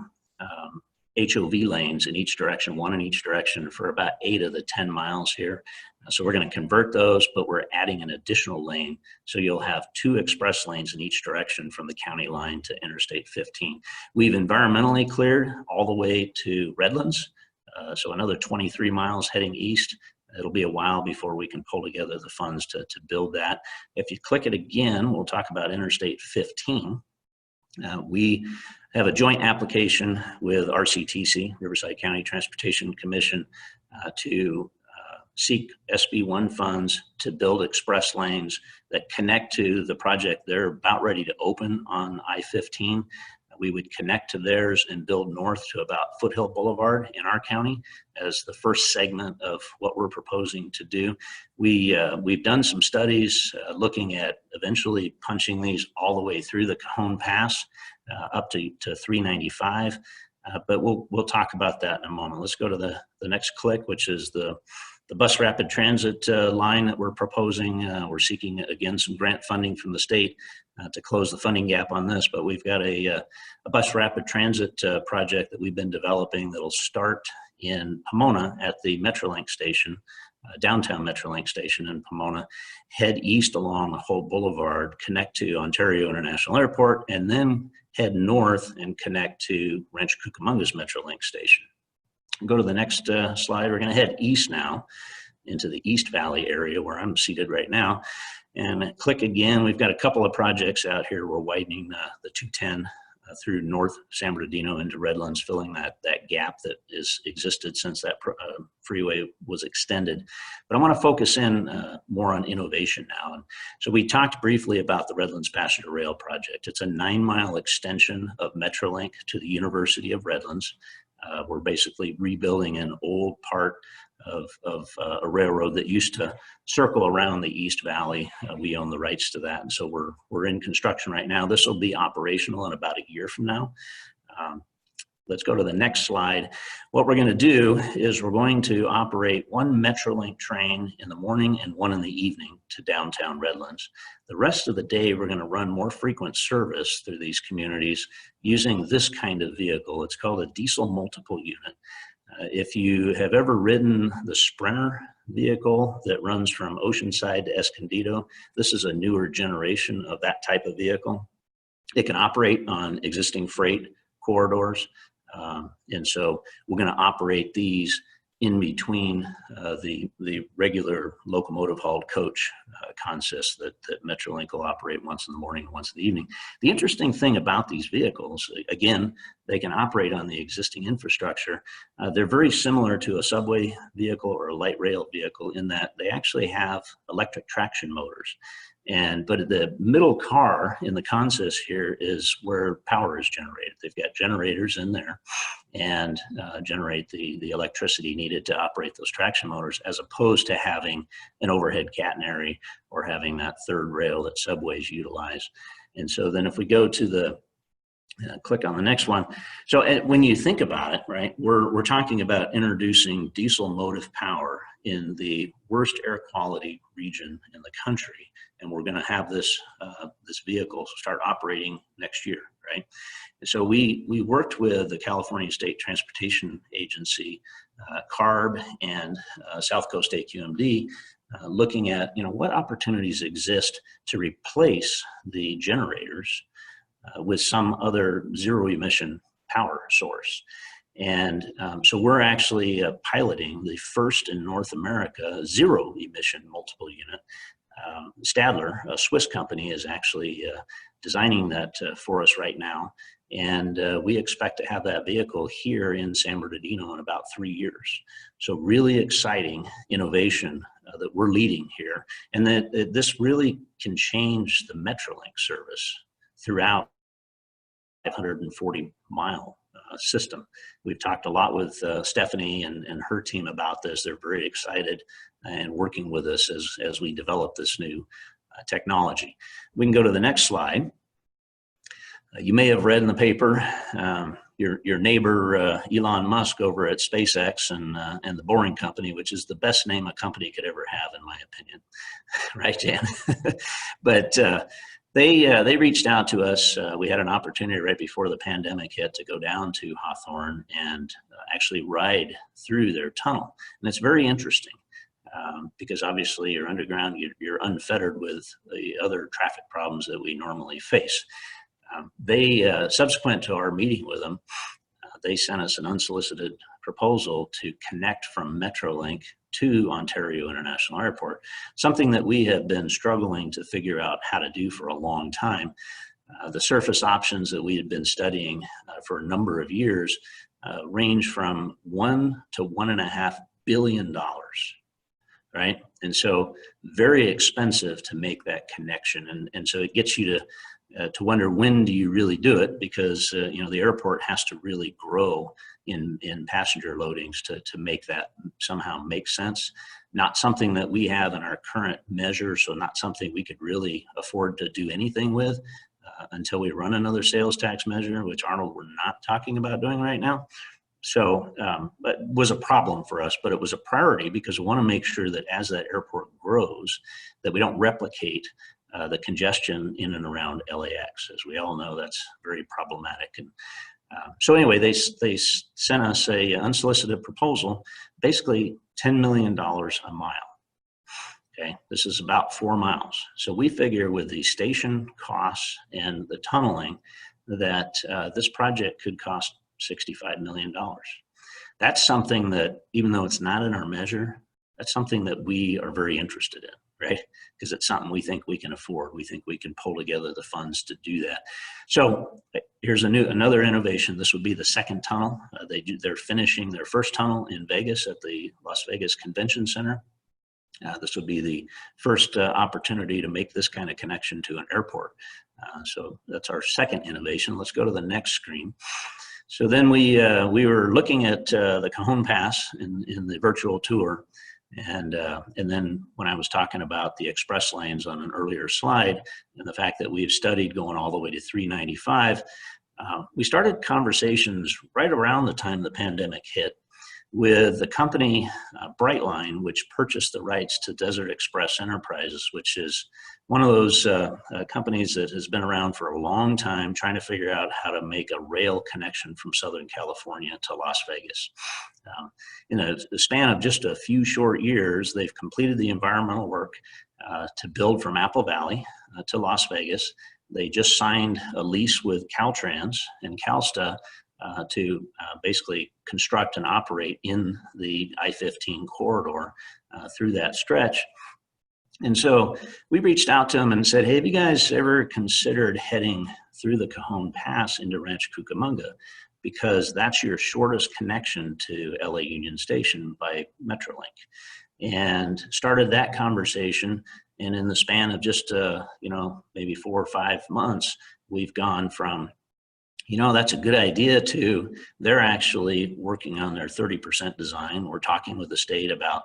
HOV lanes in each direction, 1 in each direction, for about 8 of the 10 miles here. So we're going to convert those, but we're adding an additional lane. So you'll have 2 express lanes in each direction from the county line to Interstate 15. We've environmentally cleared all the way to Redlands. So another 23 miles heading east. It'll be a while before we can pull together the funds to build that. If you click it again, we'll talk about Interstate 15. We have a joint application with RCTC, Riverside County Transportation Commission, to seek SB1 funds to build express lanes that connect to the project they're about ready to open on I-15. We would connect to theirs and build north to about Foothill Boulevard in our county as the first segment of what we're proposing to do. We've done some studies looking at eventually punching these all the way through the Cajon Pass up to 395, but we'll talk about that in a moment. Let's go to the next click, which is the bus rapid transit line that we're proposing. We're seeking, again, some grant funding from the state to close the funding gap on this, but we've got a bus rapid transit project that we've been developing that'll start in Pomona at the Metrolink station, downtown Metrolink station in Pomona, head east along the whole boulevard, connect to Ontario International Airport, and then head north and connect to Rancho Cucamonga's Metrolink station. Go to the next slide. We're going to head east now into the East Valley area where I'm seated right now. And click again. We've got a couple of projects out here. We're widening the 210 through North San Bernardino into Redlands, filling that gap that is existed since that freeway was extended. But I want to focus in more on innovation now. And so we talked briefly about the Redlands Passenger Rail Project. It's a 9-mile extension of Metrolink to the University of Redlands. We're basically rebuilding an old part of a railroad that used to circle around the East Valley. We own the rights to that, and so we're in construction right now. This will be operational in about a year from now. Let's go to the next slide. What we're going to do is we're going to operate one Metrolink train in the morning and one in the evening to downtown Redlands. The rest of the day, we're going to run more frequent service through these communities using this kind of vehicle. It's called a diesel multiple unit. If you have ever ridden the Sprinter vehicle that runs from Oceanside to Escondido, this is a newer generation of that type of vehicle. It can operate on existing freight corridors. And so we're going to operate these in between the regular locomotive hauled coach consists that Metrolink will operate once in the morning and once in the evening. The interesting thing about these vehicles, again, they can operate on the existing infrastructure. They're very similar to a subway vehicle or a light rail vehicle in that they actually have electric traction motors. But the middle car in the consist here is where power is generated. They've got generators in there and generate the electricity needed to operate those traction motors, as opposed to having an overhead catenary or having that third rail that subways utilize. And so then if we go to the click on the next one. So when you think about it, right, we're talking about introducing diesel motive power in the worst air quality region in the country. And we're going to have this vehicle start operating next year, right? And so we worked with the California State Transportation Agency, CARB, and South Coast AQMD, looking at what opportunities exist to replace the generators with some other zero emission power source. And so we're actually piloting the first in North America zero emission multiple unit. Stadler, a Swiss company, is actually designing that for us right now. And we expect to have that vehicle here in San Bernardino in about 3 years. So really exciting innovation that we're leading here. And that this really can change the Metrolink service throughout 540-mile system. We've talked a lot with Stephanie and her team about this. They're very excited and working with us as we develop this new technology. We can go to the next slide. You may have read in the paper, your neighbor Elon Musk over at SpaceX and the Boring Company, which is the best name a company could ever have, in my opinion. Right, Jan? But they reached out to us. We had an opportunity right before the pandemic hit to go down to Hawthorne and actually ride through their tunnel. And it's very interesting because obviously you're underground, you're unfettered with the other traffic problems that we normally face. They, subsequent to our meeting with them, they sent us an unsolicited proposal to connect from Metrolink to Ontario International Airport, something that we have been struggling to figure out how to do for a long time. The surface options that we had been studying for a number of years range from $1 to $1.5 billion, right? And so very expensive to make that connection. And so it gets you to wonder, when do you really do it? Because the airport has to really grow in passenger loadings to make that somehow make sense. Not something that we have in our current measure, so not something we could really afford to do anything with until we run another sales tax measure, which Arnold, we're not talking about doing right now. So it was a problem for us, but it was a priority because we want to make sure that as that airport grows, that we don't replicate the congestion in and around LAX. As we all know, that's very problematic. And so anyway, they sent us a unsolicited proposal, basically $10 million a mile. Okay, this is about 4 miles. So we figure with the station costs and the tunneling that this project could cost $65 million. That's something that, even though it's not in our measure, that's something that we are very interested in, right? Because it's something we think we can afford. We think we can pull together the funds to do that. So here's another innovation. This would be the second tunnel. They're finishing their first tunnel in Vegas at the Las Vegas Convention Center. This would be the first opportunity to make this kind of connection to an airport. So that's our second innovation. Let's go to the next screen. So then we were looking at the Cajon Pass in the virtual tour. And then when I was talking about the express lanes on an earlier slide and the fact that we've studied going all the way to 395, we started conversations right around the time the pandemic hit with the company Brightline, which purchased the rights to Desert Express Enterprises, which is one of those companies that has been around for a long time trying to figure out how to make a rail connection from Southern California to Las Vegas. In a span of just a few short years, they've completed the environmental work to build from Apple Valley to Las Vegas. They just signed a lease with Caltrans and Calsta to basically construct and operate in the I-15 corridor through that stretch. And so we reached out to them and said, hey, have you guys ever considered heading through the Cajon Pass into Rancho Cucamonga? Because that's your shortest connection to LA Union Station by Metrolink. And started that conversation. And in the span of just, maybe 4 or 5 months, we've gone from, that's a good idea to they're actually working on their 30% design. We're talking with the state about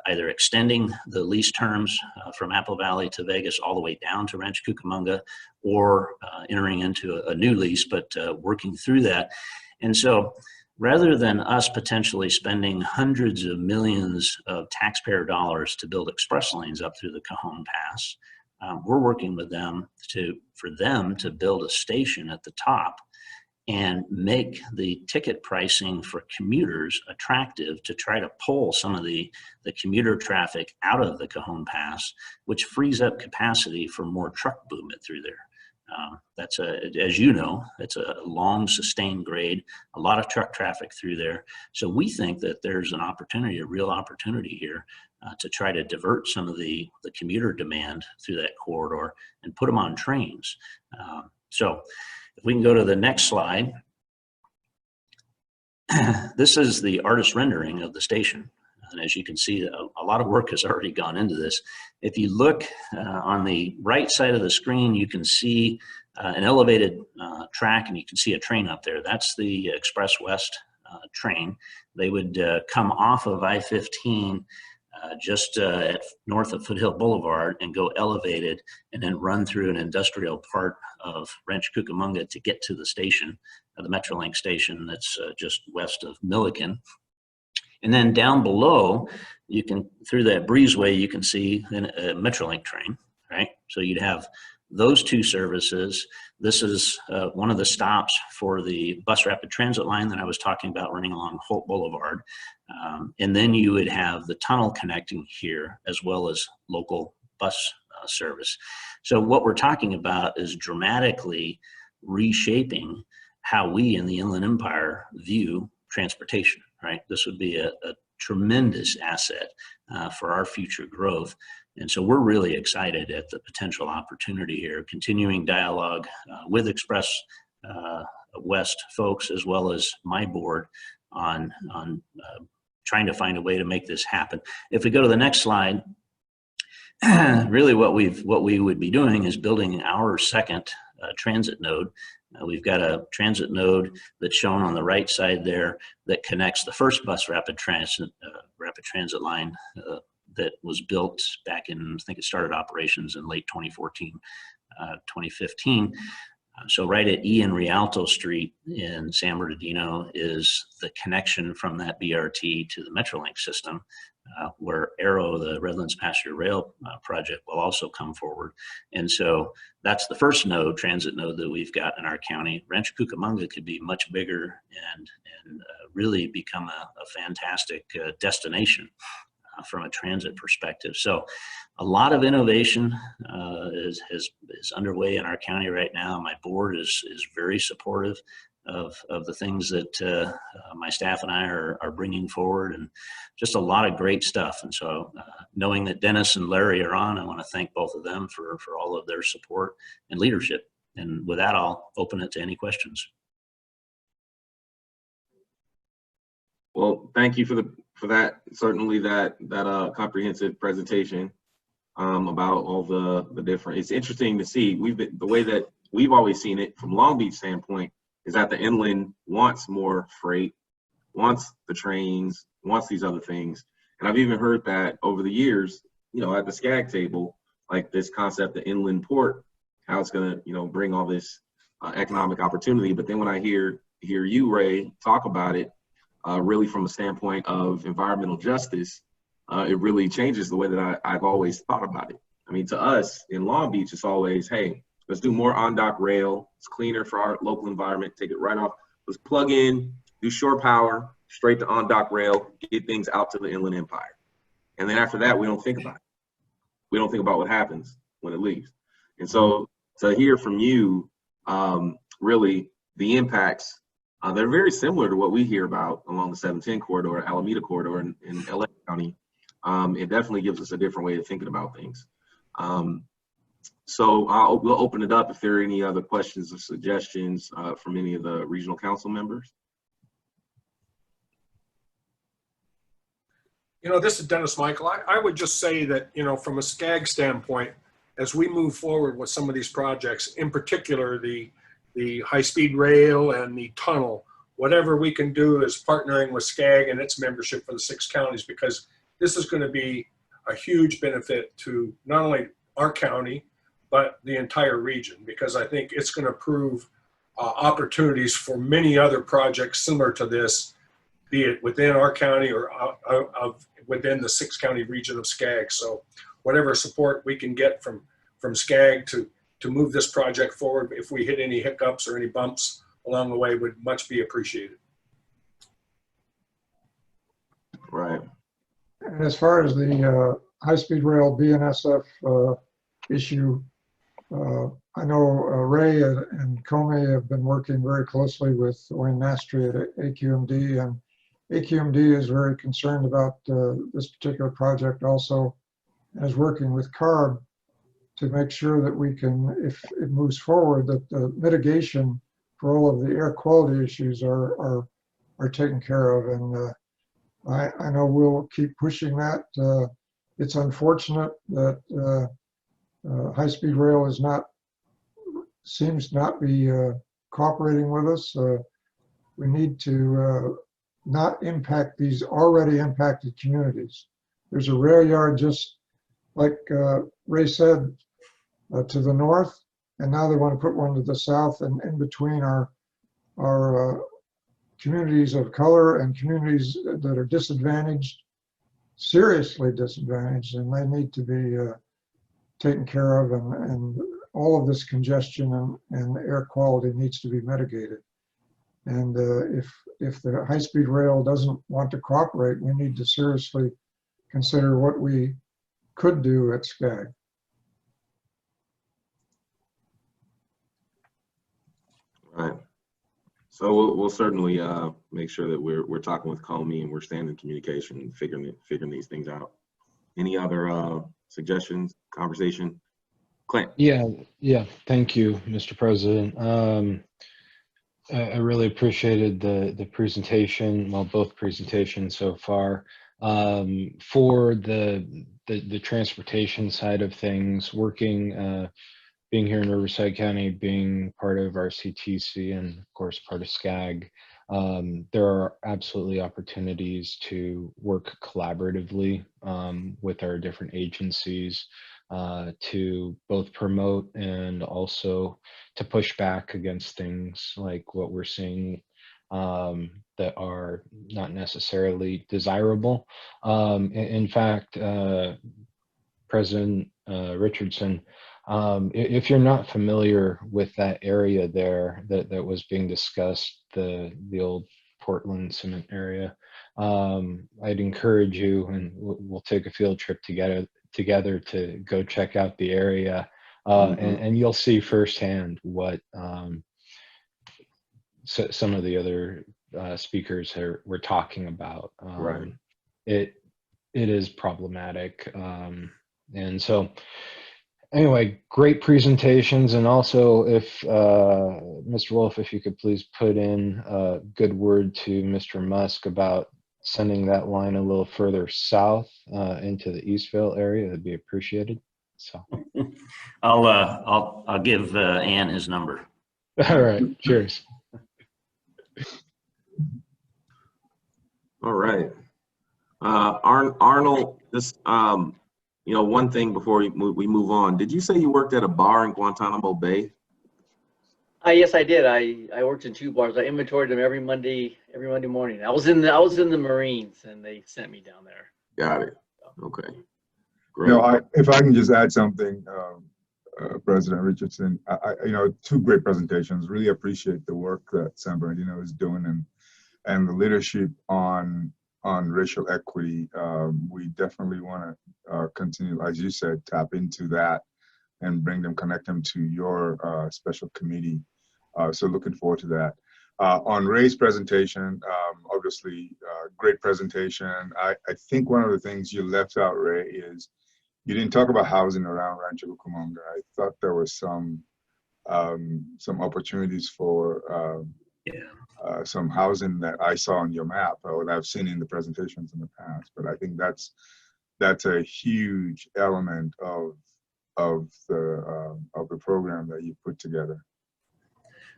either extending the lease terms from Apple Valley to Vegas all the way down to Rancho Cucamonga, or entering into a new lease, but working through that. And so rather than us potentially spending hundreds of millions of taxpayer dollars to build express lanes up through the Cajon Pass, we're working with them for them to build a station at the top and make the ticket pricing for commuters attractive to try to pull some of the commuter traffic out of the Cajon Pass, which frees up capacity for more truck movement through there. As you know, it's a long sustained grade, a lot of truck traffic through there. So we think that there's an opportunity, a real opportunity here to try to divert some of the commuter demand through that corridor and put them on trains. So if we can go to the next slide. This is the artist rendering of the station. And as you can see, a lot of work has already gone into this. If you look on the right side of the screen, you can see an elevated track, and you can see a train up there. That's the Express West train. They would come off of I-15 just north of Foothill Boulevard and go elevated and then run through an industrial part of Rancho Cucamonga to get to the station, the Metrolink station that's just west of Milliken. And then down below, you can, through that breezeway, you can see a Metrolink train, right? So you'd have those two services. This is one of the stops for the bus rapid transit line that I was talking about running along Holt Boulevard. And then you would have the tunnel connecting here, as well as local bus service. So what we're talking about is dramatically reshaping how we in the Inland Empire view transportation, right? This would be a tremendous asset for our future growth. And so we're really excited at the potential opportunity here, continuing dialogue with Express West folks, as well as my board on trying to find a way to make this happen. If we go to the next slide, really what we would be doing is building our second transit node. We've got a transit node that's shown on the right side there that connects the first bus rapid transit line that was built back in, I think it started operations in late 2014, 2015. So right at E and Rialto Street in San Bernardino is the connection from that BRT to the Metrolink system, where Aero, the Redlands Passenger Rail project, will also come forward. And so that's the first node, transit node, that we've got in our county. Rancho Cucamonga could be much bigger and really become a fantastic destination from a transit perspective. So a lot of innovation is underway in our county right now. My board is very supportive. of the things that my staff and I are bringing forward, and just a lot of great stuff. And so knowing that Dennis and Larry are on, I want to thank both of them for all of their support and leadership. And with that, I'll open it to any questions.
Well, thank you for that. Certainly that comprehensive presentation about all the different. It's interesting to see. The way that we've always seen it from Long Beach standpoint is that the inland wants more freight, wants the trains, wants these other things. And I've even heard that over the years, at the SCAG table, like this concept of inland port, how it's going to, bring all this economic opportunity. But then when I hear you, Ray, talk about it, really from a standpoint of environmental justice, it really changes the way that I've always thought about it. I mean, to us in Long Beach, it's always, hey, let's do more on-dock rail. It's cleaner for our local environment. Take it right off. Let's plug in, do shore power, straight to on-dock rail, get things out to the Inland Empire. And then after that, we don't think about it. We don't think about what happens when it leaves. And so to hear from you, really the impacts, they're very similar to what we hear about along the 710 corridor, Alameda corridor in LA County. It definitely gives us a different way of thinking about things. So we'll open it up if there are any other questions or suggestions from any of the regional council members.
This is Dennis Michael. I would just say that, from a SCAG standpoint, as we move forward with some of these projects, in particular, the high-speed rail and the tunnel, whatever we can do is partnering with SCAG and its membership for the 6 counties, because this is going to be a huge benefit to not only our county, but the entire region, because I think it's going to prove opportunities for many other projects similar to this, be it within our county or within the 6-county region of SCAG. So whatever support we can get from SCAG to move this project forward, if we hit any hiccups or any bumps along the way, would much be appreciated.
Right.
And as far as the high-speed rail BNSF issue, I know Ray and Comey have been working very closely with Wayne Nastri at AQMD, and AQMD is very concerned about this particular project also, and is working with CARB to make sure that we can, if it moves forward, that the mitigation for all of the air quality issues are taken care of. And I know we'll keep pushing that. It's unfortunate that high-speed rail seems not be cooperating with us. We need to not impact these already impacted communities. There's a rail yard just like Ray said to the north, and now they want to put one to the south, and in between our communities of color and communities that are disadvantaged, seriously disadvantaged, and they need to be taken care of, and all of this congestion and air quality needs to be mitigated. And if the high-speed rail doesn't want to cooperate, we need to seriously consider what we could do at SCAG.
Right. So we'll certainly make sure that we're talking with Comey and we're staying in communication and figuring these things out. Any other suggestions, conversation? Clint.
Yeah. Thank you, Mr. President. I really appreciated the presentation, well, both presentations so far. For the transportation side of things, being here in Riverside County, being part of our CTC and of course part of SCAG, there are absolutely opportunities to work collaboratively with our different agencies to both promote and also to push back against things like what we're seeing that are not necessarily desirable. In fact, President Richardson, if you're not familiar with that area there that was being discussed, the old Portland cement area, I'd encourage you, and we'll take a field trip together to go check out the area, and you'll see firsthand what some of the other speakers were talking about.
Right.
It is problematic. And so anyway, great presentations. And also if Mr. Wolf, if you could please put in a good word to Mr. Musk about sending that line a little further south into the Eastvale area, that'd be appreciated. So
I'll give Ann his number.
all right, cheers.
All right. Arnold, this, one thing before we move on, did you say you worked at a bar in Guantanamo Bay?
Yes, I did. I worked in 2 bars. I inventoried them every Monday morning. I was in the Marines, and they sent me down there.
Got it. Okay. Great.
If I can just add something, President Richardson, 2 great presentations. Really appreciate the work that San Bernardino is doing and the leadership on racial equity. We definitely want to continue, as you said, tap into that and connect them to your special committee. So looking forward to that. On Ray's presentation, obviously, great presentation. I think one of the things you left out, Ray, is you didn't talk about housing around Rancho Cucamonga. I thought there was some opportunities for some housing that I saw on your map or that I've seen in the presentations in the past. But I think that's a huge element of the program that you put together.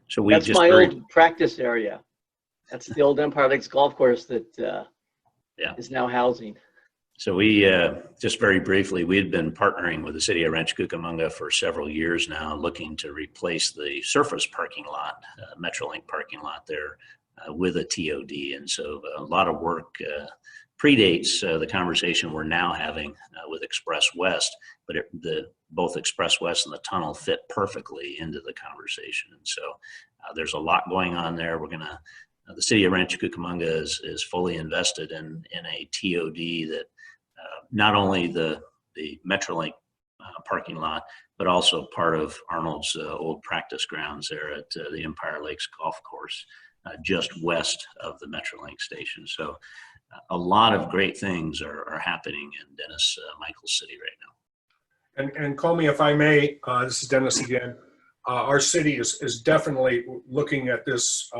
So that's
my old practice area. That's the old Empire Lakes Golf Course that is now housing.
So we, just very briefly, we had been partnering with the city of Rancho Cucamonga for several years now, looking to replace the surface parking lot, Metrolink parking lot there with a TOD. And so a lot of work predates the conversation we're now having with Express West, but both Express West and the tunnel fit perfectly into the conversation. And so there's a lot going on there. We're going to, the city of Rancho Cucamonga is fully invested in a TOD that not only the Metrolink parking lot, but also part of Arnold's old practice grounds there at the Empire Lakes Golf Course, just west of the Metrolink station. So a lot of great things are happening in Dennis Michaels City right now.
And call me if I may, this is Dennis again. Our city is definitely looking at this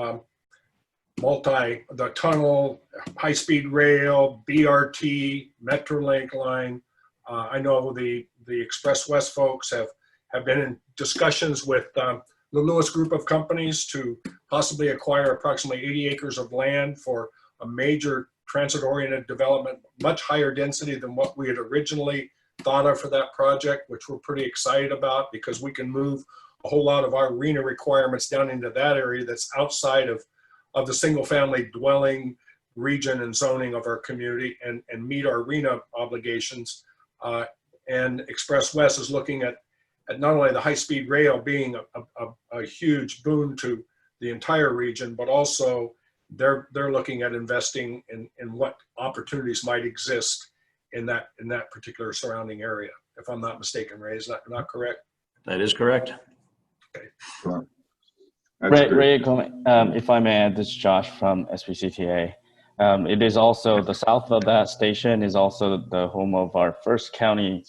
the tunnel, high-speed rail, BRT, Metrolink line. I know the Express West folks have been in discussions with the Lewis Group of companies to possibly acquire approximately 80 acres of land for a major transit-oriented development, much higher density than what we had originally thought of for that project, which we're pretty excited about because we can move a whole lot of our arena requirements down into that area that's outside of the single-family dwelling region and zoning of our community and meet our arena obligations. And Express West is looking at not only the high-speed rail being a huge boon to the entire region, but also they're looking at investing in what opportunities might exist in that particular surrounding area. If I'm not mistaken, Ray, is that not correct?
That is correct.
Okay.
Well,
Ray, if I may add, this is Josh from SBCTA. It is also the south of that station is also the home of our first county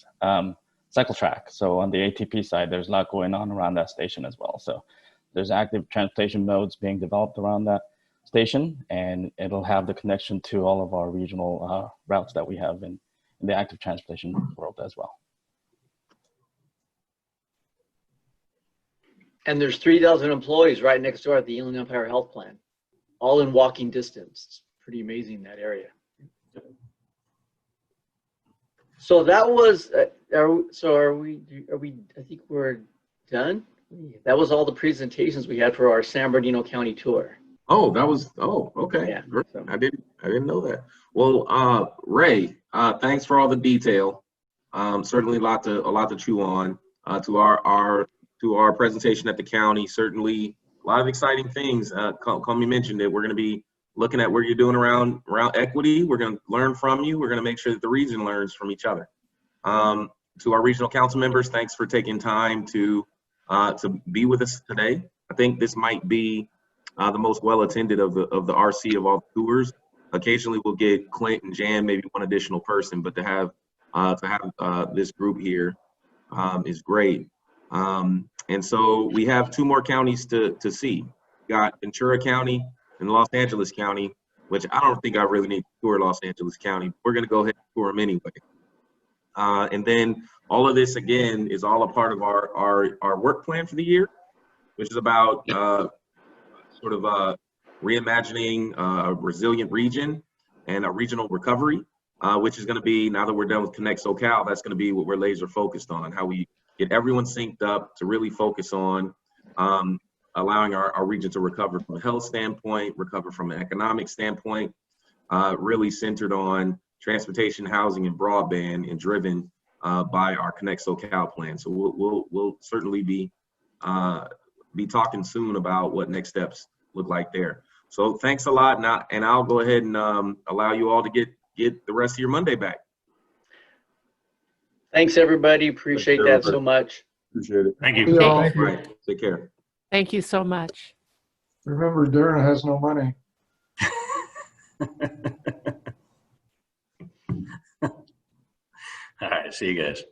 cycle track. So on the ATP side, there's a lot going on around that station as well. So there's active transportation modes being developed around that station, and it'll have the connection to all of our regional routes that we have in the active transportation world as well.
And there's 3,000 employees right next door at the Inland Empire Health Plan, all in walking distance. It's pretty amazing, that area. So that was, are we, I think we're done. That was all the presentations we had for our San Bernardino County tour.
Oh, okay.
Yeah, so.
I didn't know that. Well, Ray, thanks for all the detail. Certainly a lot to chew on. To our presentation at the county, certainly a lot of exciting things. Comey mentioned it. We're going to be looking at what you're doing around equity. We're going to learn from you. We're going to make sure that the region learns from each other. To our regional council members, thanks for taking time to be with us today. I think this might be the most well-attended of the RC of all the tours. Occasionally we'll get Clint and Jan, maybe one additional person, but to have this group here is great. And so we have 2 more counties to see. We got Ventura County and Los Angeles County, which I don't think I really need to tour Los Angeles County. We're going to go ahead and tour them anyway. And then all of this, again, is all a part of our work plan for the year, which is about sort of reimagining a resilient region and a regional recovery, which is going to be, now that we're done with Connect SoCal, that's going to be what we're laser focused on, how we get everyone synced up to really focus on allowing our region to recover from a health standpoint, recover from an economic standpoint, really centered on transportation, housing, and broadband, and driven by our Connect SoCal plan. So we'll certainly be talking soon about what next steps look like there. So thanks a lot, and I'll go ahead and allow you all to get the rest of your Monday back.
Thanks, everybody. Appreciate that so much.
Appreciate it.
Thank you.
Thank you.
Right. Take care.
Thank you so much.
Remember, Darren has no money.
All right, see you guys.